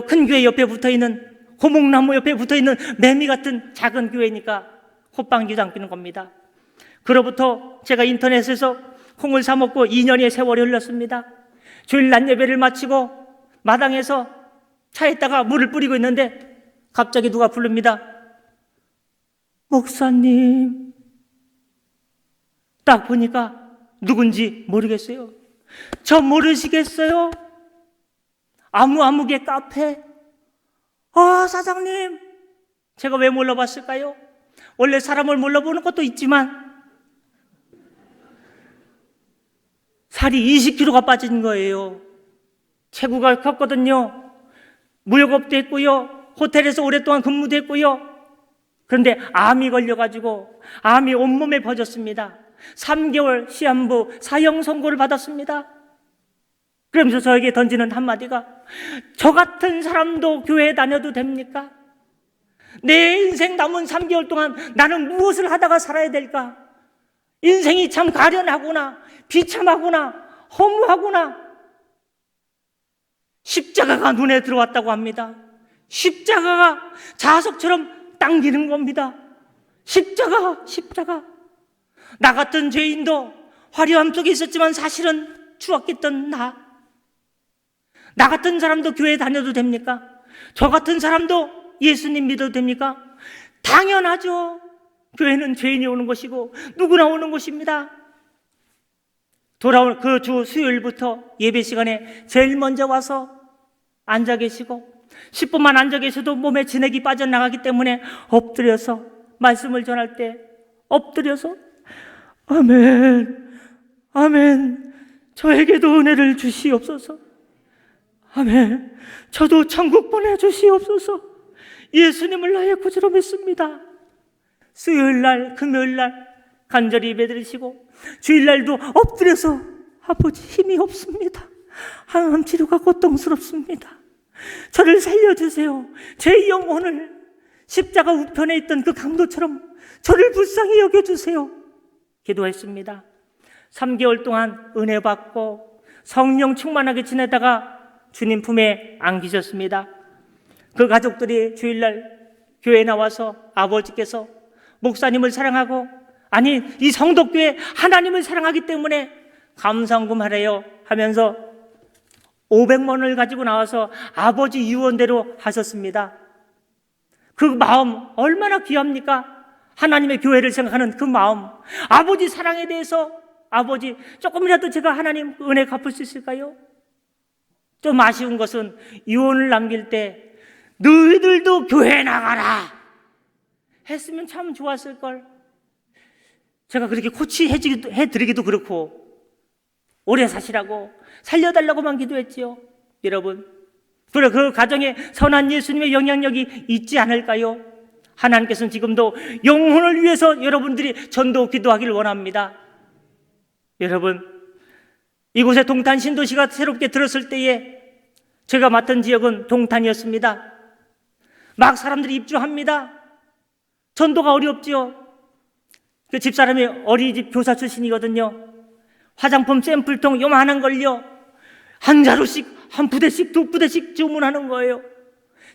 큰 교회 옆에 붙어있는 고목나무 옆에 붙어있는 매미 같은 작은 교회니까 콧방귀도 안 끼는 겁니다. 그로부터 제가 인터넷에서 콩을 사 먹고 2년의 세월이 흘렀습니다. 주일 낮 예배를 마치고 마당에서 차에다가 물을 뿌리고 있는데 갑자기 누가 부릅니다. 목사님. 딱 보니까 누군지 모르겠어요. 저 모르시겠어요? 아무개 카페. 사장님. 제가 왜 몰라봤을까요? 원래 사람을 몰라보는 것도 있지만 살이 20kg가 빠진 거예요. 체구가 컸거든요. 무역업도 했고요. 호텔에서 오랫동안 근무도 했고요. 그런데 암이 걸려가지고 암이 온몸에 퍼졌습니다. 3개월 시한부 사형 선고를 받았습니다. 그러면서 저에게 던지는 한마디가 저 같은 사람도 교회 다녀도 됩니까? 내 인생 남은 3개월 동안 나는 무엇을 하다가 살아야 될까? 인생이 참 가련하구나, 비참하구나, 허무하구나. 십자가가 눈에 들어왔다고 합니다. 십자가가 자석처럼 당기는 겁니다. 십자가. 나 같은 죄인도 화려함 속에 있었지만 사실은 추악했던 나 같은 사람도 교회 다녀도 됩니까? 저 같은 사람도 예수님 믿어도 됩니까? 당연하죠. 교회는 죄인이 오는 곳이고 누구나 오는 곳입니다. 돌아온 그 주 수요일부터 예배 시간에 제일 먼저 와서 앉아 계시고 10분만 앉아 계셔도 몸에 진액이 빠져나가기 때문에 엎드려서 말씀을 전할 때 엎드려서 아멘 저에게도 은혜를 주시옵소서. 아멘 저도 천국 보내주시옵소서. 예수님을 나의 구주로 믿습니다. 수요일날 금요일날 간절히 예배드리시고 주일날도 엎드려서 아버지 힘이 없습니다. 항암 치료가 고통스럽습니다. 저를 살려주세요. 제 영혼을 십자가 우편에 있던 그 강도처럼 저를 불쌍히 여겨주세요. 기도했습니다. 3개월 동안 은혜 받고 성령 충만하게 지내다가 주님 품에 안기셨습니다. 그 가족들이 주일날 교회에 나와서 아버지께서 목사님을 사랑하고 아니 이 성덕교회 하나님을 사랑하기 때문에 감사헌금 하래요 하면서 500만 원을 가지고 나와서 아버지 유언대로 하셨습니다. 그 마음 얼마나 귀합니까? 하나님의 교회를 생각하는 그 마음, 아버지 사랑에 대해서 아버지 조금이라도 제가 하나님 은혜 갚을 수 있을까요? 좀 아쉬운 것은 유언을 남길 때 너희들도 교회 나가라 했으면 참 좋았을걸. 제가 그렇게 코치해드리기도 그렇고 오래 사시라고 살려달라고만 기도했지요. 여러분, 그래 그 가정에 선한 예수님의 영향력이 있지 않을까요? 하나님께서는 지금도 영혼을 위해서 여러분들이 전도 기도하기를 원합니다. 여러분, 이곳에 동탄 신도시가 새롭게 들었을 때에 제가 맡은 지역은 동탄이었습니다. 막 사람들이 입주합니다. 전도가 어렵지요. 그 집사람이 어린이집 교사 출신이거든요. 화장품 샘플통 요만한 걸요 한 자루씩 한 부대씩 두 부대씩 주문하는 거예요.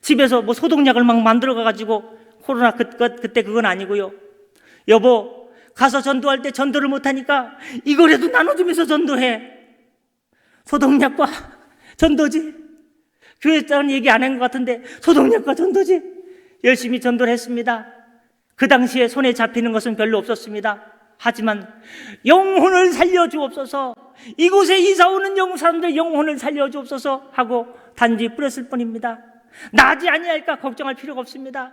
집에서 뭐 소독약을 막 만들어 가지고 코로나 그때 그건 아니고요. 여보 가서 전도할 때 전도를 못하니까 이거라도 나눠주면서 전도해. 소독약과 전도지. 교회에서는 얘기 안 한 것 같은데 소독약과 전도지. 열심히 전도를 했습니다. 그 당시에 손에 잡히는 것은 별로 없었습니다. 하지만 영혼을 살려주옵소서, 이곳에 이사오는 사람들 영혼을 살려주옵소서 하고 단지 뿌렸을 뿐입니다. 나지 아니할까 걱정할 필요가 없습니다.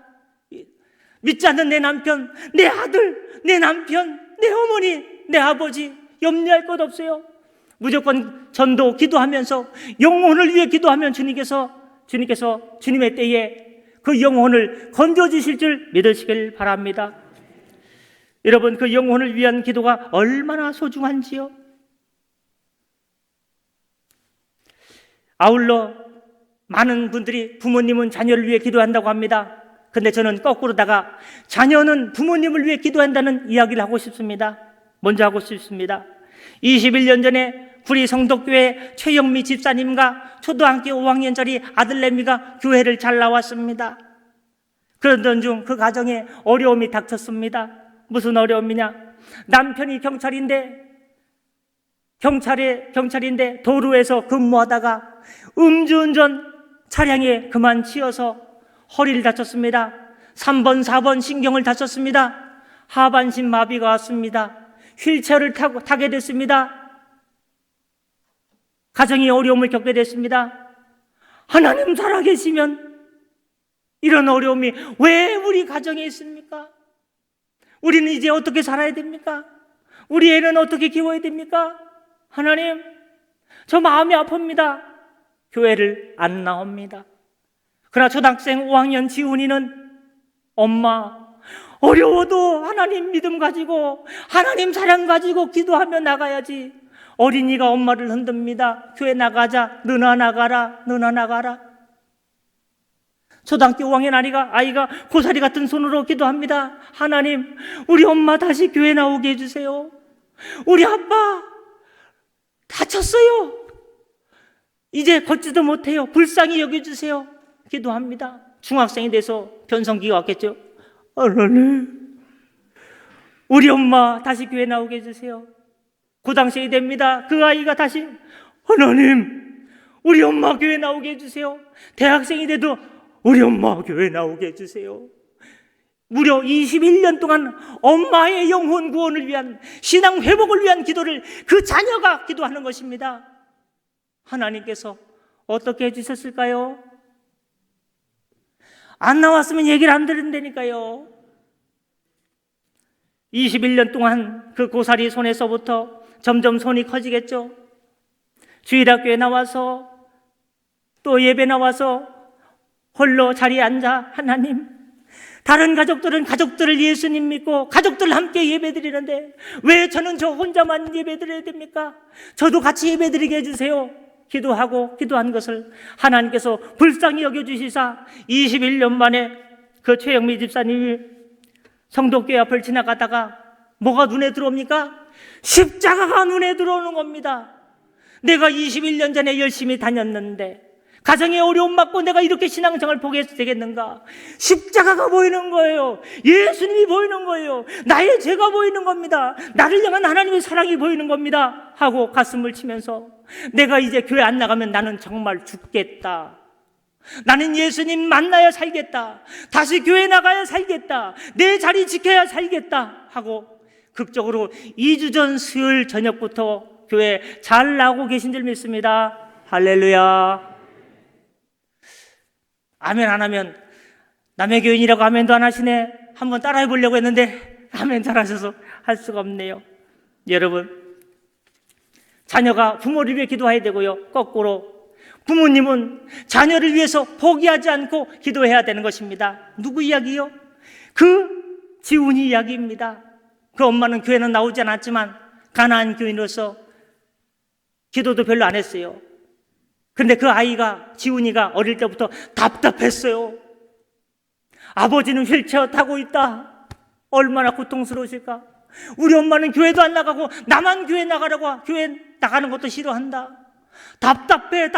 믿지 않는 내 남편, 내 아들, 내 남편, 내 어머니, 내 아버지 염려할 것 없어요. 무조건 전도 기도하면서 영혼을 위해 기도하면 주님께서 주님의 때에 그 영혼을 건져주실 줄 믿으시길 바랍니다. 여러분, 그 영혼을 위한 기도가 얼마나 소중한지요. 아울러 많은 분들이 부모님은 자녀를 위해 기도한다고 합니다. 근데 저는 거꾸로다가 자녀는 부모님을 위해 기도한다는 이야기를 하고 싶습니다. 먼저 하고 싶습니다. 21년 전에 구리 성덕교회 최영미 집사님과 초등학교 5학년짜리 아들내미가 교회를 잘 나왔습니다. 그러던 중 그 가정에 어려움이 닥쳤습니다. 무슨 어려움이냐? 남편이 경찰인데 도로에서 근무하다가 음주운전 차량에 그만 치여서 허리를 다쳤습니다. 3번, 4번 신경을 다쳤습니다. 하반신 마비가 왔습니다. 휠체어를 타게 됐습니다. 가정이 어려움을 겪게 됐습니다. 하나님 살아계시면 이런 어려움이 왜 우리 가정에 있습니까? 우리는 이제 어떻게 살아야 됩니까? 우리 애는 어떻게 키워야 됩니까? 하나님, 저 마음이 아픕니다. 교회를 안 나옵니다. 그러나 초등학생 5학년 지훈이는 엄마, 어려워도 하나님 믿음 가지고 하나님 사랑 가지고 기도하며 나가야지. 어린이가 엄마를 흔듭니다. 교회 나가자. 너나 나가라. 너나 나가라. 초등학교 5학년 아이가 고사리 같은 손으로 기도합니다. 하나님, 우리 엄마 다시 교회 나오게 해주세요. 우리 아빠 다쳤어요. 이제 걷지도 못해요. 불쌍히 여겨주세요. 기도합니다. 중학생이 돼서 변성기가 왔겠죠. 하나님, 우리 엄마 다시 교회 나오게 해주세요. 고등학생이 됩니다. 그 아이가 다시 하나님, 우리 엄마 교회 나오게 해주세요. 대학생이 돼도 우리 엄마 교회 나오게 해주세요. 무려 21년 동안 엄마의 영혼 구원을 위한, 신앙 회복을 위한 기도를 그 자녀가 기도하는 것입니다. 하나님께서 어떻게 해주셨을까요? 안 나왔으면 얘기를 안 들은다니까요. 21년 동안 그 고사리 손에서부터 점점 손이 커지겠죠. 주일학교에 나와서 또 예배 나와서 홀로 자리에 앉아 하나님, 다른 가족들을 예수님 믿고 가족들 함께 예배드리는데 왜 저는 저 혼자만 예배드려야 됩니까? 저도 같이 예배드리게 해주세요. 기도한 것을 하나님께서 불쌍히 여겨주시사 21년 만에 그 최영미 집사님이 성덕교회 앞을 지나가다가 뭐가 눈에 들어옵니까? 십자가가 눈에 들어오는 겁니다. 내가 21년 전에 열심히 다녔는데 가정의 어려움 받고 내가 이렇게 신앙생활 포기해도 되겠는가? 십자가가 보이는 거예요. 예수님이 보이는 거예요. 나의 죄가 보이는 겁니다. 나를 향한 하나님의 사랑이 보이는 겁니다. 하고 가슴을 치면서 내가 이제 교회 안 나가면 나는 정말 죽겠다. 나는 예수님 만나야 살겠다. 다시 교회 나가야 살겠다. 내 자리 지켜야 살겠다. 하고 극적으로 2주 전 수요일 저녁부터 교회 잘 나오고 계신 줄 믿습니다. 할렐루야. 아멘 안 하면 남의 교인이라고 아멘도 안 하시네. 한번 따라해 보려고 했는데 아멘 잘하셔서 할 수가 없네요. 여러분, 자녀가 부모를 위해 기도해야 되고요. 거꾸로 부모님은 자녀를 위해서 포기하지 않고 기도해야 되는 것입니다. 누구 이야기요? 그 지훈이 이야기입니다. 그 엄마는 교회는 나오지 않았지만 가나안 교인으로서 기도도 별로 안 했어요. 그런데 그 아이가, 지훈이가 어릴 때부터 답답했어요. 아버지는 휠체어 타고 있다. 얼마나 고통스러우실까? 우리 엄마는 교회도 안 나가고 나만 교회 나가라고, 교회 나가는 것도 싫어한다. 답답해.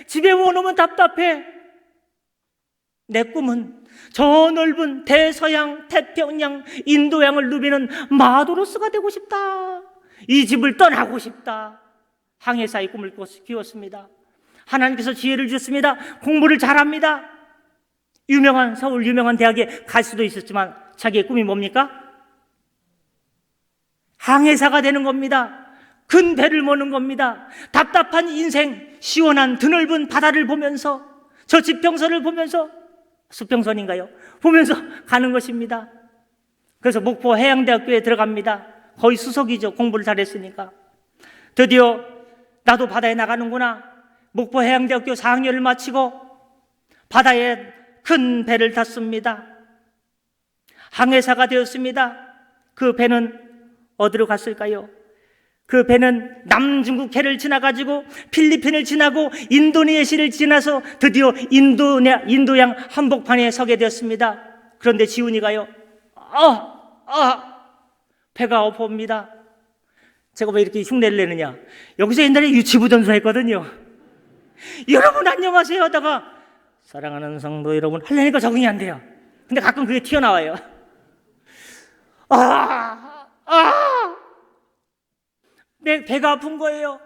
집에 오면 답답해. 내 꿈은 저 넓은 대서양, 태평양, 인도양을 누비는 마도로스가 되고 싶다. 이 집을 떠나고 싶다. 항해사의 꿈을 키웠습니다. 하나님께서 지혜를 주셨습니다. 공부를 잘합니다. 서울 유명한 대학에 갈 수도 있었지만 자기의 꿈이 뭡니까? 항해사가 되는 겁니다. 큰 배를 모는 겁니다. 답답한 인생, 시원한 드넓은 바다를 보면서, 저 지평선을 보면서, 수평선인가요? 보면서 가는 것입니다. 그래서 목포 해양대학교에 들어갑니다. 거의 수석이죠. 공부를 잘했으니까. 드디어 나도 바다에 나가는구나. 목포 해양대학교 4학년을 마치고 바다에 큰 배를 탔습니다. 항해사가 되었습니다. 그 배는 어디로 갔을까요? 그 배는 남중국 해를 지나가지고 필리핀을 지나고 인도네시아를 지나서 드디어 인도양 한복판에 서게 되었습니다. 그런데 지훈이가요, 배가 아픕니다. 제가 왜 이렇게 흉내를 내느냐? 여기서 옛날에 유치부 전수했거든요. 여러분 안녕하세요 하다가 사랑하는 성도 여러분 하려니까 적응이 안 돼요. 근데 가끔 그게 튀어나와요. 내 배가 아픈 거예요.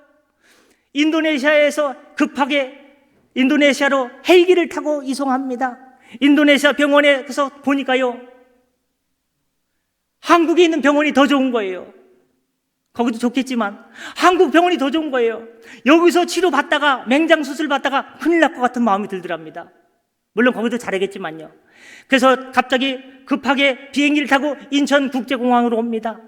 인도네시아에서 급하게 인도네시아로 헬기를 타고 이송합니다. 인도네시아 병원에 가서 보니까요, 한국에 있는 병원이 더 좋은 거예요. 거기도 좋겠지만 한국 병원이 더 좋은 거예요. 여기서 치료받다가 맹장 수술 받다가 큰일 날 것 같은 마음이 들더랍니다. 물론 거기도 잘하겠지만요. 그래서 갑자기 급하게 비행기를 타고 인천국제공항으로 옵니다.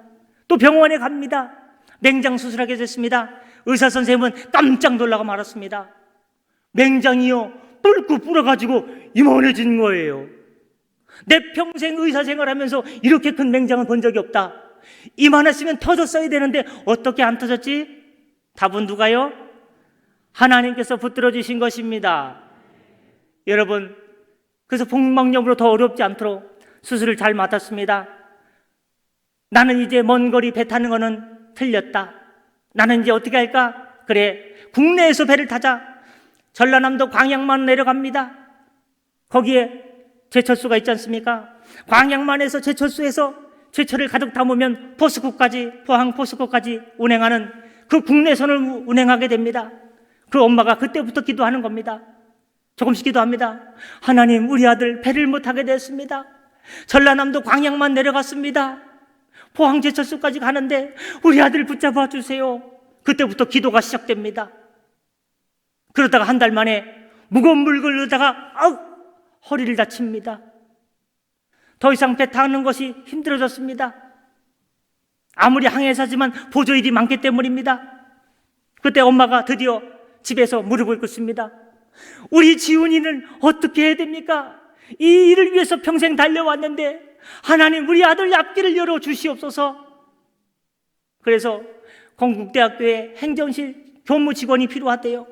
또 병원에 갑니다. 맹장 수술하게 됐습니다. 의사 선생님은 깜짝 놀라고 말았습니다. 맹장이요 뿔고 불어가지고 이만해진 거예요. 내 평생 의사 생활하면서 이렇게 큰 맹장을 본 적이 없다. 이만했으면 터졌어야 되는데 어떻게 안 터졌지? 답은 누가요? 하나님께서 붙들어 주신 것입니다. 여러분, 그래서 복막염으로 더 어렵지 않도록 수술을 잘 맡았습니다. 나는 이제 먼 거리 배 타는 거는 틀렸다. 나는 이제 어떻게 할까? 그래, 국내에서 배를 타자. 전라남도 광양만 내려갑니다. 거기에 제철소가 있지 않습니까? 광양만에서 제철소에서 제철을 가득 담으면 포스코까지, 포항 포스코까지 운행하는 그 국내선을 운행하게 됩니다. 그 엄마가 그때부터 기도하는 겁니다. 조금씩 기도합니다. 하나님, 우리 아들 배를 못 타게 됐습니다. 전라남도 광양만 내려갔습니다. 포항 제철소까지 가는데 우리 아들 붙잡아 주세요. 그때부터 기도가 시작됩니다. 그러다가 한 달 만에 무거운 물건을 넣다가 허리를 다칩니다. 더 이상 배 타는 것이 힘들어졌습니다. 아무리 항해사지만 보조일이 많기 때문입니다. 그때 엄마가 드디어 집에서 무릎을 꿇습니다. 우리 지훈이는 어떻게 해야 됩니까? 이 일을 위해서 평생 달려왔는데 하나님, 우리 아들 앞길을 열어 주시옵소서. 그래서 건국대학교에 행정실 교무 직원이 필요하대요.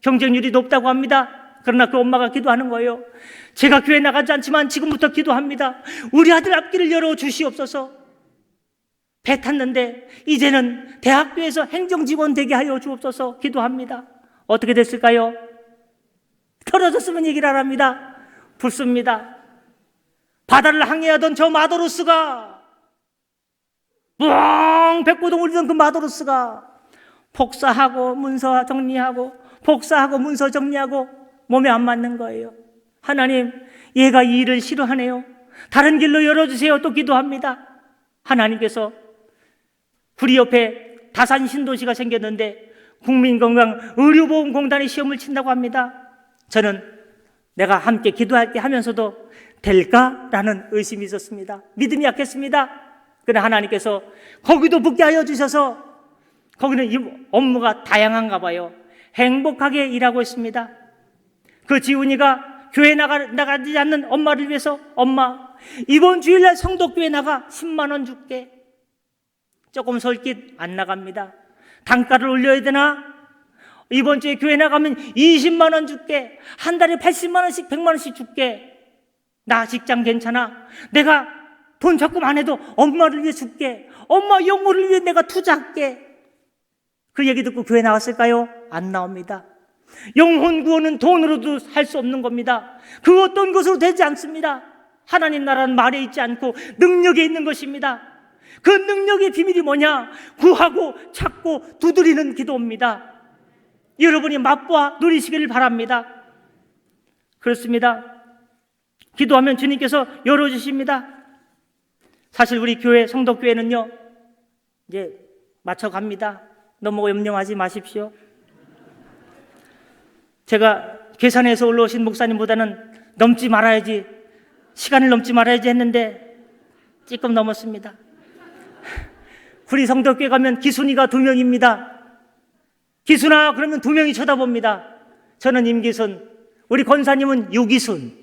경쟁률이 높다고 합니다. 그러나 그 엄마가 기도하는 거예요. 제가 교회 나가지 않지만 지금부터 기도합니다. 우리 아들 앞길을 열어 주시옵소서. 배 탔는데 이제는 대학교에서 행정직원 되게 하여 주옵소서. 기도합니다. 어떻게 됐을까요? 떨어졌으면 얘기를 안 합니다. 붙습니다. 바다를 항해하던 저 마도로스가, 뻥 백고동 울리던 그 마도로스가 복사하고 문서 정리하고 복사하고 문서 정리하고 몸에 안 맞는 거예요. 하나님, 얘가 이 일을 싫어하네요. 다른 길로 열어주세요. 또 기도합니다. 하나님께서 구리 옆에 다산 신도시가 생겼는데 국민건강의료보험공단이 시험을 친다고 합니다. 저는 내가 함께 기도할게 하면서도 될까라는 의심이 있었습니다. 믿음이 약했습니다. 그러나 하나님께서 거기도 붙게 하여 주셔서 거기는 이 업무가 다양한가 봐요. 행복하게 일하고 있습니다. 그 지훈이가 교회 나가지 않는 엄마를 위해서, 엄마, 이번 주일날 성덕교회 나가 10만 원 줄게. 조금 솔깃 안 나갑니다. 단가를 올려야 되나? 이번 주에 교회 나가면 20만 원 줄게. 한 달에 80만 원씩 100만 원씩 줄게. 나 직장 괜찮아. 내가 돈 적금 안 해도 엄마를 위해 줄게. 엄마 영혼을 위해 내가 투자할게. 그 얘기 듣고 교회 나왔을까요? 안 나옵니다. 영혼 구원은 돈으로도 할 수 없는 겁니다. 그 어떤 것으로 되지 않습니다. 하나님 나라는 말에 있지 않고 능력에 있는 것입니다. 그 능력의 비밀이 뭐냐? 구하고 찾고 두드리는 기도입니다. 여러분이 맛보아 누리시기를 바랍니다. 그렇습니다. 기도하면 주님께서 열어주십니다. 사실 우리 교회 성덕교회는요, 이제 맞춰갑니다. 너무 염려하지 마십시오. 제가 계산해서 올라오신 목사님보다는 넘지 말아야지, 시간을 넘지 말아야지 했는데 조금 넘었습니다. 구리 성덕교회 가면 기순이가 2명입니다. 기순아 그러면 2명이 쳐다봅니다. 저는 임기순, 우리 권사님은 유기순.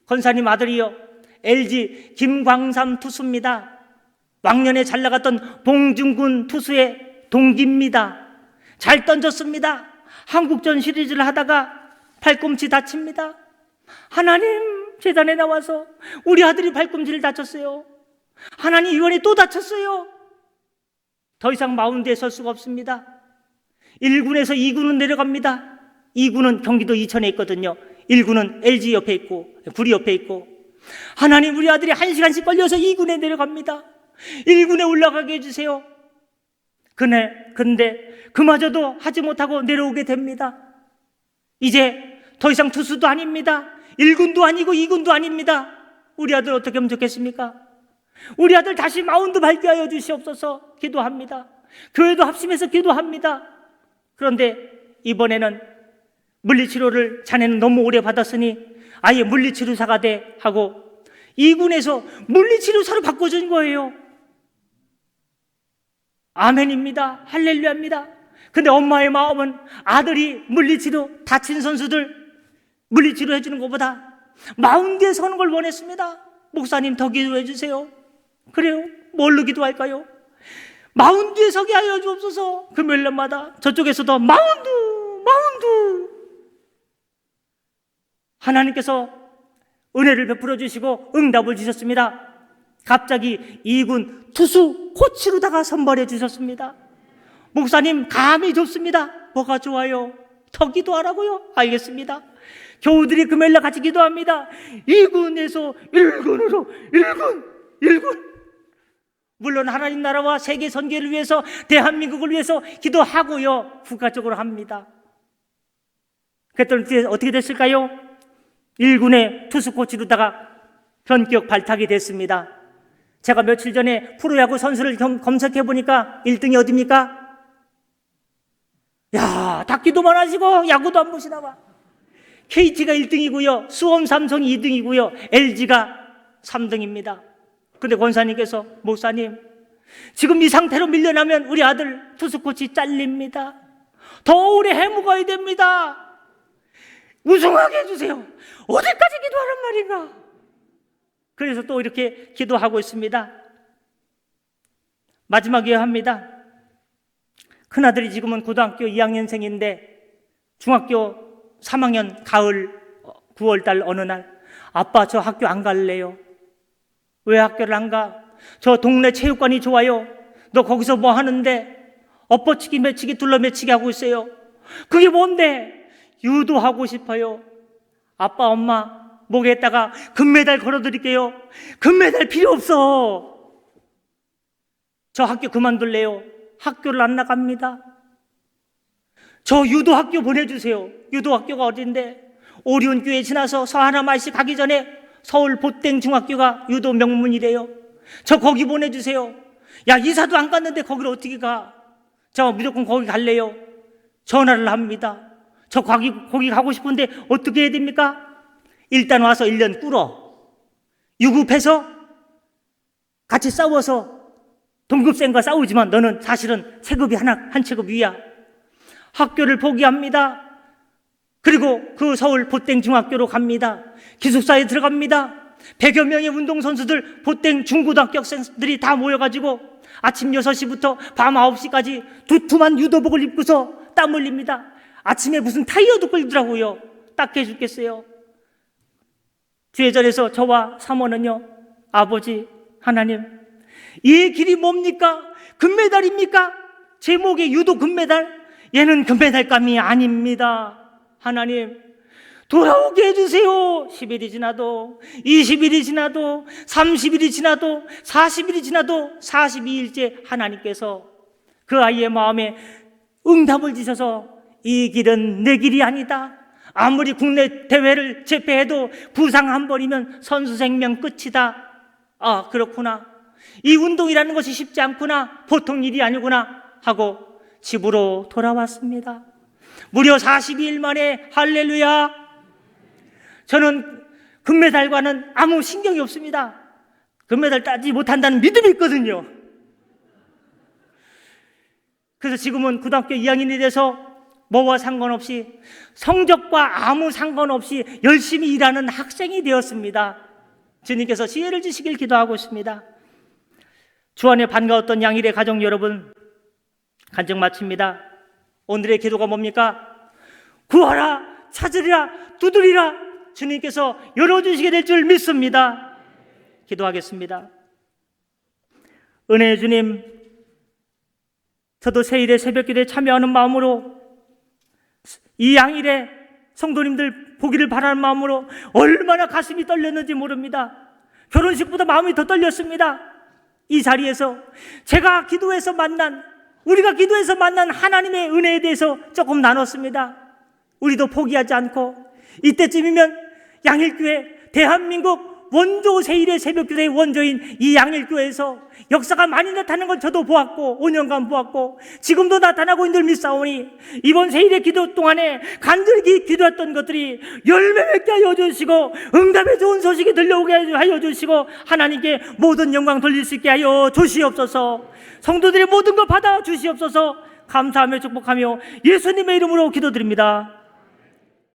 권사님 아들이요, LG 김광삼 투수입니다. 왕년에 잘 나갔던 봉중근 투수의 동기입니다. 잘 던졌습니다. 한국전 시리즈를 하다가 팔꿈치 다칩니다. 하나님, 재단에 나와서 우리 아들이 팔꿈치를 다쳤어요. 하나님, 이번에 또 다쳤어요. 더 이상 마운드에 설 수가 없습니다. 1군에서 2군은 내려갑니다. 2군은 경기도 이천에 있거든요. 1군은 LG 옆에 있고 구리 옆에 있고, 하나님 우리 아들이 1시간씩 걸려서 2군에 내려갑니다. 1군에 올라가게 해주세요. 근데 그마저도 하지 못하고 내려오게 됩니다. 이제 더 이상 투수도 아닙니다. 1군도 아니고 2군도 아닙니다. 우리 아들 어떻게 하면 좋겠습니까? 우리 아들 다시 마운드 밟게 하여 주시옵소서 기도합니다. 교회도 합심해서 기도합니다. 그런데 이번에는 물리치료를 자네는 너무 오래 받았으니 아예 물리치료사가 돼 하고 2군에서 물리치료사로 바꿔준 거예요. 아멘입니다. 할렐루야입니다. 근데 엄마의 마음은 아들이 물리치료, 다친 선수들 물리치료 해주는 것보다 마운드에 서는 걸 원했습니다. 목사님 더 기도해 주세요. 그래요? 뭘로 기도할까요? 마운드에 서게 하여 주옵소서. 금요일날마다 저쪽에서도 마운드. 하나님께서 은혜를 베풀어 주시고 응답을 주셨습니다. 갑자기 2군 투수 코치로다가 선발해 주셨습니다. 목사님 감이 좋습니다. 뭐가 좋아요? 더 기도하라고요? 알겠습니다. 교우들이 금요일날 같이 기도합니다. 2군에서 1군으로 1군. 물론 하나님 나라와 세계 선교를 위해서, 대한민국을 위해서 기도하고요, 국가적으로 합니다. 그랬더니 어떻게 됐을까요? 1군의 투수 코치로다가 현격 발탁이 됐습니다. 제가 며칠 전에 프로야구 선수를 검색해 보니까 1등이 어디입니까? 야, 닦기도만 하시고 야구도 안 보시나 봐. KT가 1등이고요, 수원 삼성이 2등이고요, LG가 3등입니다. 근데 권사님께서 목사님 지금 이 상태로 밀려나면 우리 아들 투수 코치 잘립니다. 더 오래 해묵어야 됩니다. 우승하게 해주세요. 어디까지 기도하란 말인가? 그래서 또 이렇게 기도하고 있습니다. 마지막에 합니다. 큰아들이 지금은 고등학교 2학년생인데 중학교 3학년 가을 9월달 어느 날, 아빠 저 학교 안 갈래요. 왜 학교를 안 가? 저 동네 체육관이 좋아요. 너 거기서 뭐 하는데? 엎어치기 매치기 둘러매치기 하고 있어요. 그게 뭔데? 유도하고 싶어요. 아빠 엄마 목에다가 금메달 걸어드릴게요. 금메달 필요 없어. 저 학교 그만둘래요. 학교를 안 나갑니다. 저 유도학교 보내주세요. 유도학교가 어딘데? 오리온교회 지나서 서하나마이씨 가기 전에 서울 보땡중학교가 유도 명문이래요. 저 거기 보내주세요. 야, 이사도 안 갔는데 거기를 어떻게 가? 저 무조건 거기 갈래요. 전화를 합니다. 저 거기 가고 싶은데 어떻게 해야 됩니까? 일단 와서 1년 꿇어. 유급해서 같이 싸워서 동급생과 싸우지만 너는 사실은 체급이 한 체급 위야. 학교를 포기합니다. 그리고 그 서울 보땡중학교로 갑니다. 기숙사에 들어갑니다. 100여 명의 운동선수들, 보땡 중고등학교 학생들이 다 모여가지고 아침 6시부터 밤 9시까지 두툼한 유도복을 입고서 땀 흘립니다. 아침에 무슨 타이어도 끌더라고요. 닦여 죽겠어요. 주회전에서 저와 사모는요, 아버지 하나님, 이 길이 뭡니까? 금메달입니까? 제목에 유도 금메달? 얘는 금메달감이 아닙니다. 하나님 돌아오게 해주세요. 10일이 지나도 20일이 지나도 30일이 지나도 40일이 지나도 42일째 하나님께서 그 아이의 마음에 응답을 주셔서 이 길은 내 길이 아니다. 아무리 국내 대회를 제패해도 부상 한 번이면 선수 생명 끝이다. 아, 그렇구나. 이 운동이라는 것이 쉽지 않구나. 보통 일이 아니구나 하고 집으로 돌아왔습니다. 무려 42일 만에. 할렐루야. 저는 금메달과는 아무 신경이 없습니다. 금메달 따지 못한다는 믿음이 있거든요. 그래서 지금은 고등학교 2학년이 돼서 뭐와 상관없이, 성적과 아무 상관없이 열심히 일하는 학생이 되었습니다. 주님께서 지혜를 주시길 기도하고 있습니다. 주안에 반가웠던 양일의 가족 여러분, 간증 마칩니다. 오늘의 기도가 뭡니까? 구하라, 찾으리라, 두드리라. 주님께서 열어주시게 될 줄 믿습니다. 기도하겠습니다. 은혜의 주님, 저도 세일의 새벽기도에 참여하는 마음으로 이 양일에 성도님들 보기를 바라는 마음으로 얼마나 가슴이 떨렸는지 모릅니다. 결혼식보다 마음이 더 떨렸습니다. 이 자리에서 제가 기도해서 만난, 우리가 기도해서 만난 하나님의 은혜에 대해서 조금 나눴습니다. 우리도 포기하지 않고 이때쯤이면 양일교회, 대한민국 원조 세일의 새벽기도의 원조인 이 양일교회에서 역사가 많이 나타나는 걸 저도 보았고 5년간 보았고 지금도 나타나고 있는 줄 믿사오니 이번 세일의 기도 동안에 간절히 기도했던 것들이 열매 맺게 하여 주시고 응답의 좋은 소식이 들려오게 하여 주시고 하나님께 모든 영광 돌릴 수 있게 하여 주시옵소서. 성도들의 모든 것 받아 주시옵소서. 감사하며 축복하며 예수님의 이름으로 기도드립니다.